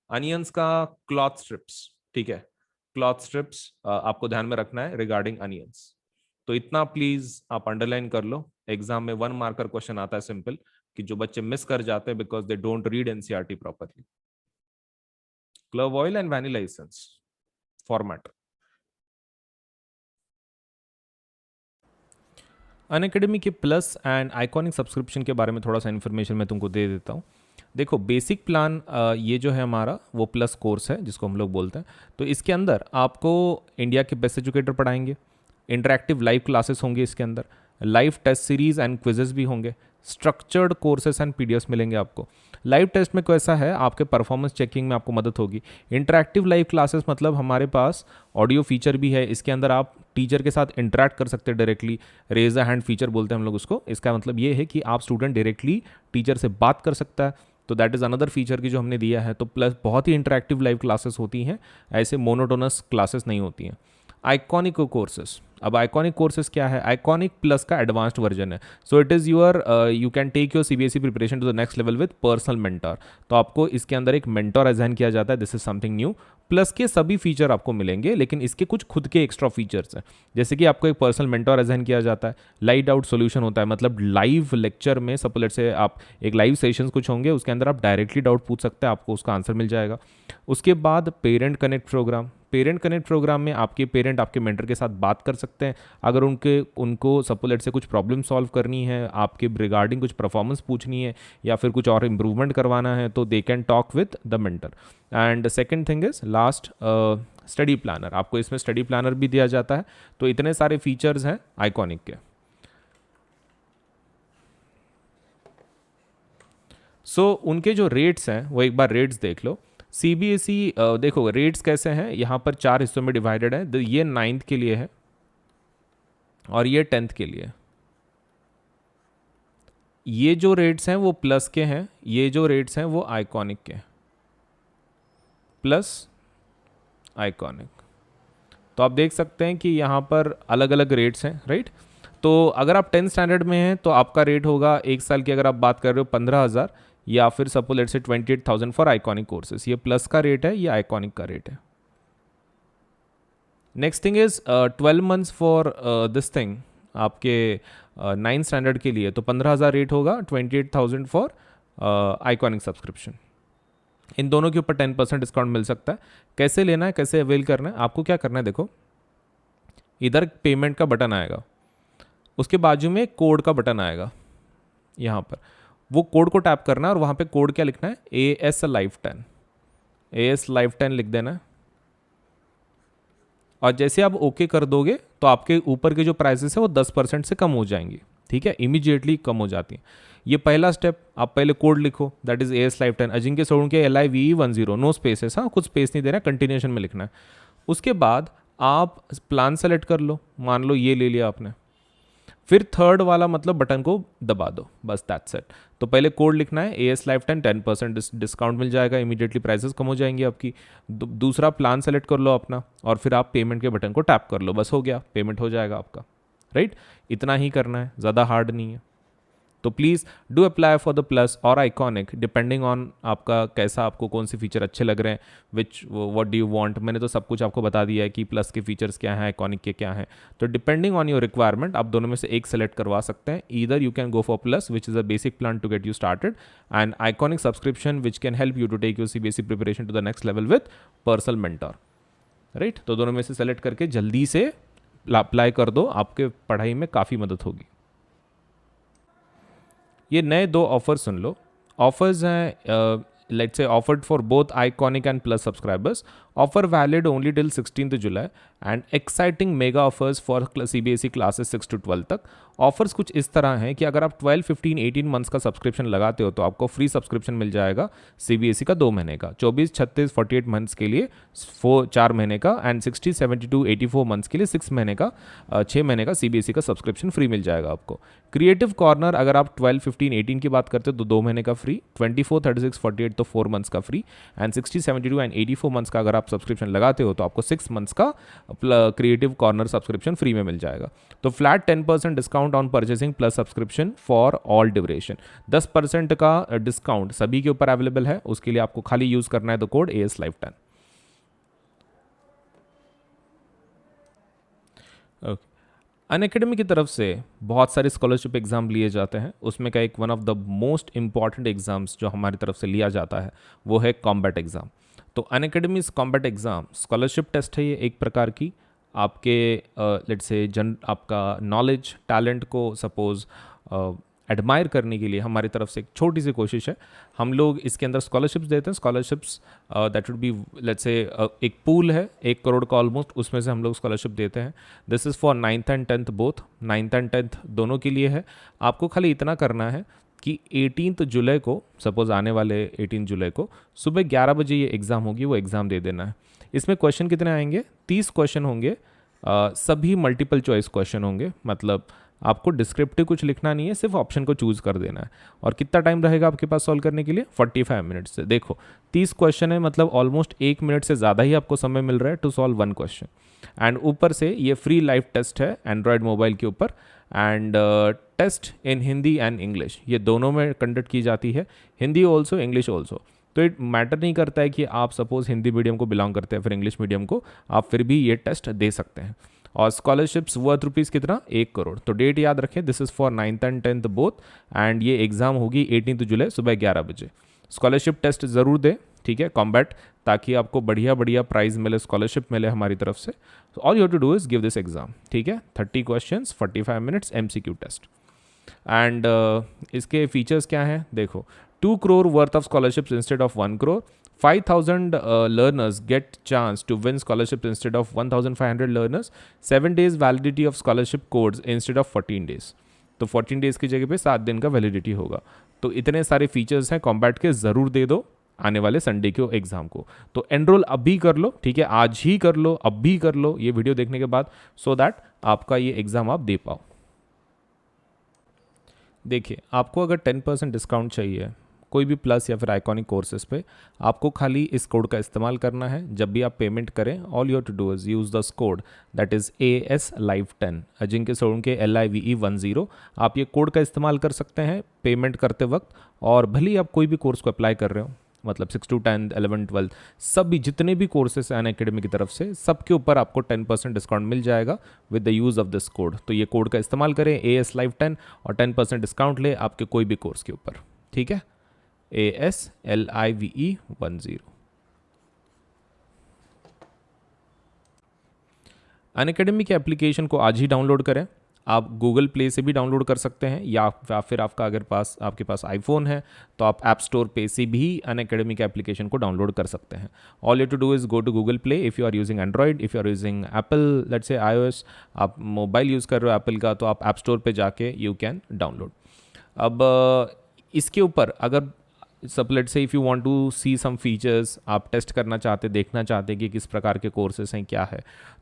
अनियंस का क्लॉथ स्ट्रिप्स, ठीक है, क्लॉथ स्ट्रिप्स आपको ध्यान में रखना है रिगार्डिंग अनियंस। तो इतना प्लीज आप अंडरलाइन कर लो, एग्जाम में 1 मार्कर क्वेश्चन आता है सिंपल, कि जो बच्चे मिस कर जाते हैं because they don't read NCERT properly. Clove oil and vanilla essence format. Unacademy के प्लस एंड आइकॉनिक सब्सक्रिप्शन के बारे में थोड़ा सा इन्फॉर्मेशन मैं तुमको दे देता हूँ। देखो बेसिक प्लान ये जो है हमारा वो प्लस कोर्स है जिसको हम लोग बोलते हैं। तो इसके अंदर आपको इंडिया के बेस्ट एजुकेटर पढ़ाएंगे, इंटरेक्टिव लाइव क्लासेस होंगे इसके अंदर, live test series and quizzes भी होंगे, स्ट्रक्चर्ड कोर्सेस एंड पीडीएफ्स मिलेंगे आपको। लाइव टेस्ट में कैसा है, आपके परफॉर्मेंस चेकिंग में आपको मदद होगी। इंटरेक्टिव लाइव क्लासेस मतलब हमारे पास ऑडियो फीचर भी है, इसके अंदर आप टीचर के साथ इंटरेक्ट कर सकते हैं directly. Raise a hand feature बोलते हैं हम लोग उसको। इसका मतलब ये है कि आप स्टूडेंट डायरेक्टली टीचर से बात कर सकता है। तो दैट इज़ अनदर फीचर की जो हमने दिया है। तो प्लस बहुत ही इंटरेक्टिव लाइव क्लासेस होती हैं, ऐसे मोनोटोनस क्लासेस नहीं होती हैं। आइकॉनिक कोर्सेस, अब आइकॉनिक कोर्सेज क्या है, आइकॉनिक प्लस का एडवांस्ड वर्जन है। So it is your, you can take your CBSE preparation to the next level with personal mentor. तो आपको इसके अंदर एक मेंटर असाइन किया जाता है, this is something new. Plus के सभी फीचर आपको मिलेंगे, लेकिन इसके कुछ खुद के एक्स्ट्रा फीचर्स हैं। जैसे कि आपको एक पर्सनल मेंटर असाइन किया जाता है, लाइव डाउट सॉल्यूशन होता है, मतलब लाइव लेक्चर में सपोज से आप एक लाइव सेशंस कुछ होंगे, उसके अंदर आप डायरेक्टली डाउट पूछ सकते हैं, आपको उसका आंसर मिल जाएगा। उसके बाद parent connect program, parent connect program में आपके पेरेंट आपके मेंटर के साथ बात कर सकते हैं। अगर उनको सपोलेट से कुछ प्रॉब्लम सॉल्व करनी है, आपके रिगार्डिंग कुछ परफॉर्मेंस पूछनी है या फिर कुछ और इम्प्रूवमेंट करवाना है, तो they can talk with the mentor. And second thing is last, study planner, आपको इसमें स्टडी प्लानर भी दिया जाता है। तो इतने सारे फीचर्स हैं आइकॉनिक के। सो उनके जो रेट्स हैं वो एक बार रेट्स देख लो। सीबीएसई देखो रेट्स कैसे हैं, यहाँ पर 4 हिस्सों में डिवाइडेड है। ये 9th के लिए है और ये 10th के लिए। ये जो रेट्स हैं वो प्लस के हैं, ये जो रेट्स हैं वो आइकॉनिक के, प्लस आइकॉनिक। तो आप देख सकते हैं कि यहाँ पर अलग अलग रेट्स हैं, राइट। तो अगर आप 10th स्टैंडर्ड में हैं तो आपका रेट होगा एक साल की, अगर आप बात कर रहे हो 15,000, या फिर सपोज लेट्स से 28,000 फॉर आइकॉनिक कोर्सेज। ये प्लस का रेट है, ये आइकॉनिक का रेट है। Next thing is 12 months for this thing, आपके 9th स्टैंडर्ड के लिए तो 15,000 रेट होगा, 28,000 फॉर आइकॉनिक सब्सक्रिप्शन। इन दोनों के ऊपर 10% डिस्काउंट मिल सकता है। कैसे लेना है, कैसे अवेल करना है, आपको क्या करना है, देखो इधर पेमेंट का बटन आएगा, उसके बाजू में कोड का बटन आएगा, यहाँ पर वो कोड को टैप करना है और वहाँ पे कोड क्या लिखना है, AS Live 10, AS Live 10 लिख देना है। और जैसे आप ओके कर दोगे तो आपके ऊपर के जो प्राइसेस है वो 10% से कम हो जाएंगी, ठीक है, इमीडिएटली कम हो जाती हैं। ये पहला स्टेप, आप पहले कोड लिखो, that is AS Live 10 Ajinkya Solanki LIVE10, no spaces, हाँ कुछ स्पेस नहीं देना, कंटिन्यूएशन में लिखना है। उसके बाद आप प्लान सेलेक्ट कर लो, मान लो ये ले लिया आपने, फिर थर्ड वाला मतलब बटन को दबा दो, बस दैट्स इट। तो पहले कोड लिखना है AS Live 10, 10% डिस्काउंट मिल जाएगा, इमीडिएटली प्राइसेस कम हो जाएंगी आपकी। दूसरा प्लान सेलेक्ट कर लो अपना और फिर आप पेमेंट के बटन को टैप कर लो, बस हो गया, पेमेंट हो जाएगा आपका, राइट। इतना ही करना है, ज़्यादा हार्ड नहीं है। तो please do apply for the plus और आइकॉनिक, डिपेंडिंग ऑन आपका कैसा, आपको कौन से फीचर अच्छे लग रहे हैं, विच व्हाट डू यू वांट। मैंने तो सब कुछ आपको बता दिया है कि प्लस के फीचर्स क्या हैं, आइकॉनिक के क्या हैं। तो डिपेंडिंग ऑन योर रिक्वायरमेंट आप दोनों में से एक सेलेक्ट करवा सकते हैं। Either you can go for plus which is a basic plan to get you started, and iconic subscription which can help you to take your CBSE preparation to the next level with personal mentor, right. तो दोनों में से select करके जल्दी से apply कर दो, आपके पढ़ाई में काफ़ी मदद होगी। ये नए 2 ऑफर सुन लो। ऑफर्स हैं, let's say offered for both iconic and plus subscribers, offer valid only till 16th July, and exciting mega offers for CBSE classes 6 to 12 तक। ऑफर्स कुछ इस तरह हैं कि अगर आप 12, 15, 18 मंथ्स का सब्सक्रिप्शन लगाते हो तो आपको फ्री सब्सक्रिप्शन मिल जाएगा सीबीएसई का 2 महीने का, 24, 36, 48 मंथ्स के लिए 4 महीने का, एंड 60, 72, 84 मंथ्स के लिए 6 महीने का, 6 महीने का सीबीएसई का सब्सक्रिप्शन फ्री मिल जाएगा आपको। क्रिएटिव कॉर्नर अगर आप 12, 15, 18 की बात करते हो तो 2 महीने का फ्री, 24, 36, 48 तो 4 मंथ्स का फ्री, एंड 60, 72 एंड 84 मंथ्स का अगर आप सब्सक्रिप्शन लगाते हो तो आपको 6 मंथ्स का क्रिएटिव कॉर्नर सब्सक्रिप्शन फ्री में मिल जाएगा। तो flat 10% discount on purchasing plus subscription for all duration, 10% का डिस्काउंट सभी के ऊपर अवेलेबल है। उसके लिए आपको खाली यूज करना है the code AS Live 10। Okay, Unacademy की तरफ से बहुत सारे स्कॉलरशिप एग्ज़ाम लिए जाते हैं, उसमें का एक one of the most important exams जो हमारी तरफ से लिया जाता है वो है कॉम्बैट एग्ज़ाम। तो Unacademy combat exam scholarship test है, ये एक प्रकार की आपके लेट्स से आपका नॉलेज टैलेंट को सपोज एडमायर करने के लिए हमारी तरफ से एक छोटी सी कोशिश है। हम लोग इसके अंदर स्कॉलरशिप्स देते हैं। Scholarships that would be let's say एक पूल है 1 करोड़ का ऑलमोस्ट, उसमें से हम लोग स्कॉलरशिप देते हैं। This is for 9th and 10th both, 9th and 10th दोनों के लिए है। आपको खाली इतना करना है कि 18 जुलाई को, सपोज आने वाले 18 जुलाई को सुबह 11 बजे ये एग्ज़ाम होगी, वो एग्ज़ाम दे देना है। इसमें क्वेश्चन कितने आएंगे? 30 क्वेश्चन होंगे। सभी मल्टीपल चॉइस क्वेश्चन होंगे, मतलब आपको डिस्क्रिप्टिव कुछ लिखना नहीं है, सिर्फ ऑप्शन को चूज कर देना है। और कितना टाइम रहेगा आपके पास सॉल्व करने के लिए? 45 मिनट्स से। देखो 30 क्वेश्चन है, मतलब ऑलमोस्ट 1 मिनट से ज़्यादा ही आपको समय मिल रहा है टू सॉल्व 1 क्वेश्चन। एंड ऊपर से ये फ्री लाइव टेस्ट है एंड्रॉयड मोबाइल के ऊपर, and test in Hindi and English, ये दोनों में कंडक्ट की जाती है, हिंदी ऑल्सो इंग्लिश ऑल्सो। तो इट मैटर नहीं करता है कि आप सपोज हिंदी मीडियम को बिलोंग करते हैं फिर इंग्लिश मीडियम को, आप फिर भी ये टेस्ट दे सकते हैं। और स्कॉलरशिप्स वर्थ रुपीज़ कितना? 1 करोड़। तो डेट याद रखें, this is for 9th and 10th both, and ये एग्ज़ाम होगी 18 जुलाई सुबह 11 बजे। स्कॉलरशिप टेस्ट ज़रूर दें, ठीक है, कॉम्बैट, ताकि आपको बढ़िया बढ़िया प्राइज़ मिले, स्कॉलरशिप मिले हमारी तरफ से। All you have to do is give this exam, ठीक है। 30 questions, 45 minutes, MCQ test. And इसके फीचर्स क्या हैं देखो, 2 crore worth of scholarships instead of 1 crore, 5,000 learners get chance to win scholarships instead of 1,500 learners, 7 days validity of scholarship codes instead of 14 days। तो 14 days की जगह पे 7 दिन का वैलिडिटी होगा। तो इतने सारे फीचर्स हैं कॉम्बैट के, ज़रूर दे दो आने वाले संडे के एग्जाम को। तो एनरोल अभी कर लो, ठीक है, आज ही कर लो, अब भी कर लो ये वीडियो देखने के बाद, सो दैट आपका ये एग्ज़ाम आप दे पाओ। देखिए, आपको अगर 10% डिस्काउंट चाहिए कोई भी प्लस या फिर आइकॉनिक कोर्सेज पे, आपको खाली इस कोड का इस्तेमाल करना है। जब भी आप पेमेंट करें, all you have to do is use this code that is AS Live 10, Ajinkya Solanke LIVE10। आप ये कोड का इस्तेमाल कर सकते हैं पेमेंट करते वक्त, और भले ही आप कोई भी कोर्स को अप्लाई कर रहे हो, मतलब 6 to 10, 11, 12, सभी जितने भी कोर्सेस हैं अनअकैडमी की तरफ से, सबके ऊपर आपको 10% डिस्काउंट मिल जाएगा with the use of this code. तो ये कोड का इस्तेमाल करें AS Live 10 और 10% डिस्काउंट ले आपके कोई भी कोर्स के ऊपर, ठीक है। AS LIVE10। अनअकैडमी के एप्लीकेशन को आज ही डाउनलोड करें। आप गूगल प्ले से भी डाउनलोड कर सकते हैं, या फिर आपके पास आईफोन है तो आप ऐप स्टोर पे से भी अनअकैडमी के एप्लीकेशन को डाउनलोड कर सकते हैं। All you to do is go to Google Play if you are using Android, if you are using Apple let's say iOS, आप मोबाइल यूज़ कर रहे हो एप्पल का, तो आप ऐप स्टोर पे जाके यू कैन डाउनलोड। अब इसके ऊपर अगर सब let's say if you want to see some features, आप टेस्ट करना चाहते, देखना चाहते कि किस प्रकार के कोर्सेस हैं, क्या है,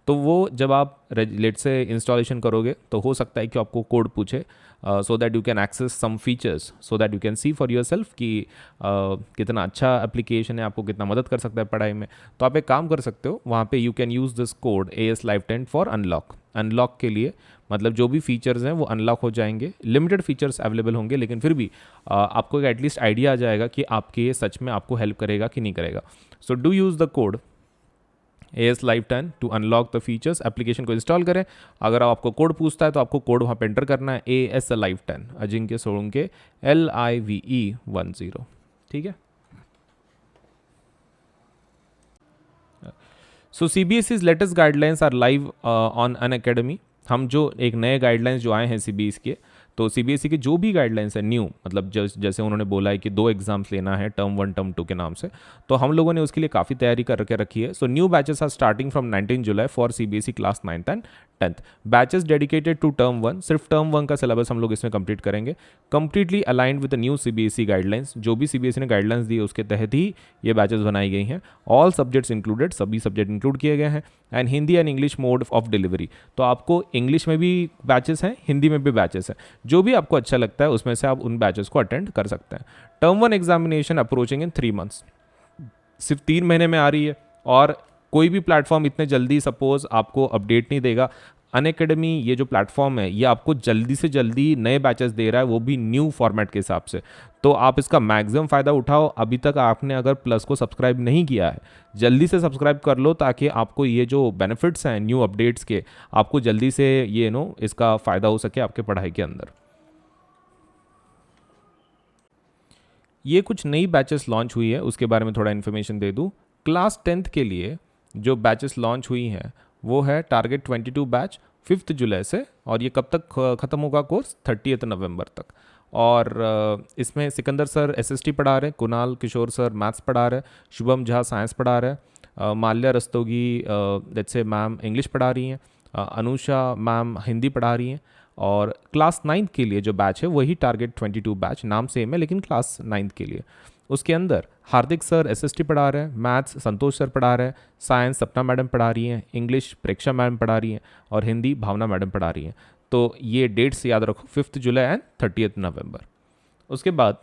तो वो जब आप लेट्स से इंस्टॉलेशन करोगे तो हो सकता है कि आपको कोड पूछे, so that you can access some features, so that you can see for yourself कि कितना अच्छा एप्लीकेशन है, आपको कितना मदद कर सकता है पढ़ाई में। तो आप एक काम कर सकते हो, वहाँ पे you can use this code AS Live 10 for unlock के लिए, मतलब जो भी फीचर्स हैं वो अनलॉक हो जाएंगे। लिमिटेड फीचर्स अवेलेबल होंगे, लेकिन फिर भी आपको एक एटलीस्ट आइडिया आ जाएगा कि आपके ये सच में आपको हेल्प करेगा कि नहीं करेगा। So do use the code AS Live 10 to unlock the features. Application को इंस्टॉल करें, अगर आपको कोड पूछता है तो आपको कोड वहाँ पे एंटर करना है AS Live 10, Ajinkya Solanke LIVE10, ठीक है। So CBSE's latest guidelines are live on Unacademy. हम जो एक नए गाइडलाइंस जो आए हैं CBSE के, तो CBSE के जो भी गाइडलाइंस है न्यू, मतलब जैसे उन्होंने बोला है कि 2 एग्जाम्स लेना है, टर्म 1 टर्म 2 के नाम से, तो हम लोगों ने उसके लिए काफ़ी तैयारी करके रखी है। So new batches are starting from 19 July for CBSE class 9th and 10th। Batches dedicated to term 1, सिर्फ टर्म 1 का सिलेबस हम लोग इसमें कंप्लीट करेंगे, completely aligned with the new CBSE guidelines. जो भी CBSE ने गाइडलाइंस दी है उसके तहत ही ये बैचेस बनाई गई हैं। ऑल सब्जेक्ट्स इंक्लूडेड, सभी सब्जेक्ट इंक्लूड किए गए हैं, and Hindi and English mode of delivery. तो आपको इंग्लिश में भी बैचेस हैं, हिंदी में भी बैचेस हैं, जो भी आपको अच्छा लगता है उसमें से आप उन बैचेस को अटेंड कर सकते हैं। टर्म 1 एग्जामिनेशन अप्रोचिंग इन 3 months, सिर्फ 3 महीने में आ रही है, और कोई भी प्लेटफॉर्म इतने जल्दी सपोज आपको अपडेट नहीं देगा। अनअकैडमी ये जो प्लेटफॉर्म है ये आपको जल्दी से जल्दी नए बैचेस दे रहा है, वो भी न्यू फॉर्मेट के हिसाब से। तो आप इसका मैक्सिमम फ़ायदा उठाओ। अभी तक आपने अगर प्लस को सब्सक्राइब नहीं किया है, जल्दी से सब्सक्राइब कर लो, ताकि आपको ये जो बेनिफिट्स हैं न्यू अपडेट्स के, आपको जल्दी से ये इसका फ़ायदा हो सके आपके पढ़ाई के अंदर। ये कुछ नई बैचेस लॉन्च हुई है, उसके बारे में थोड़ा इन्फॉर्मेशन दे दूँ। क्लास 10th के लिए जो बैचेस लॉन्च हुई हैं वो है टारगेट 22 बैच 5th जुलाई से, और ये कब तक ख़त्म होगा कोर्स? 30th नवंबर तक। और इसमें सिकंदर सर एसएसटी पढ़ा रहे हैं, कुणाल किशोर सर मैथ्स पढ़ा रहे हैं, शुभम झा साइंस पढ़ा रहे हैं, Mallya Rastogi let's say ma'am English पढ़ा रही हैं, अनुषा मैम हिंदी पढ़ा रही हैं। और क्लास 9th के लिए जो बैच है वही टारगेट 22 बैच, नाम सेम है लेकिन क्लास 9th के लिए। उसके अंदर हार्दिक सर एसएसटी पढ़ा रहे हैं, मैथ्स संतोष सर पढ़ा रहे हैं, साइंस सपना मैडम पढ़ा रही हैं, इंग्लिश प्रेक्षा मैडम पढ़ा रही हैं और हिंदी भावना मैडम पढ़ा रही हैं। तो ये डेट्स याद रखो, 5th जुलाई एंड 30th नवंबर। उसके बाद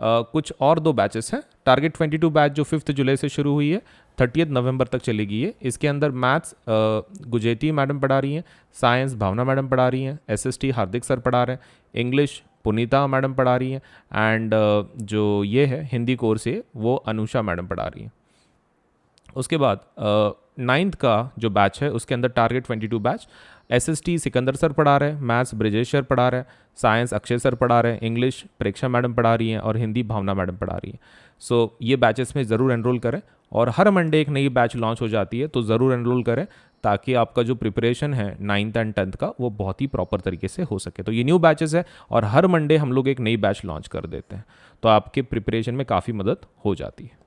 कुछ और 2 बैचेस हैं। टारगेट 22 बैच जो 5th जुलाई से शुरू हुई है 30th नवंबर तक चलेगी ये। इसके अंदर मैथ्स गुजेटी मैडम पढ़ा रही हैं, साइंस भावना मैडम पढ़ा रही हैं, एसएसटी हार्दिक सर पढ़ा रहे हैं, इंग्लिश पुनीता मैडम पढ़ा रही हैं एंड जो ये है हिंदी कोर्स है वो अनुषा मैडम पढ़ा रही हैं। उसके बाद 9th का जो बैच है उसके अंदर target 22 batch SST Sikandar sir पढ़ा रहे हैं, मैथ्स ब्रिजेश सर पढ़ा रहे हैं, साइंस अक्षय सर पढ़ा रहे हैं, इंग्लिश प्रेक्षा मैडम पढ़ा रही हैं और हिंदी भावना मैडम पढ़ा रही हैं। सो ये बैचेस में ज़रूर एनरोल करें और हर मंडे एक नई बैच लॉन्च हो जाती है, तो ज़रूर एनरोल करें ताकि आपका जो प्रिपरेशन है 9th एंड 10th का वो बहुत ही प्रॉपर तरीके से हो सके। तो ये न्यू बैचेस है और हर मंडे हम लोग एक नई बैच लॉन्च कर देते हैं, तो आपके प्रिपरेशन में काफ़ी मदद हो जाती है।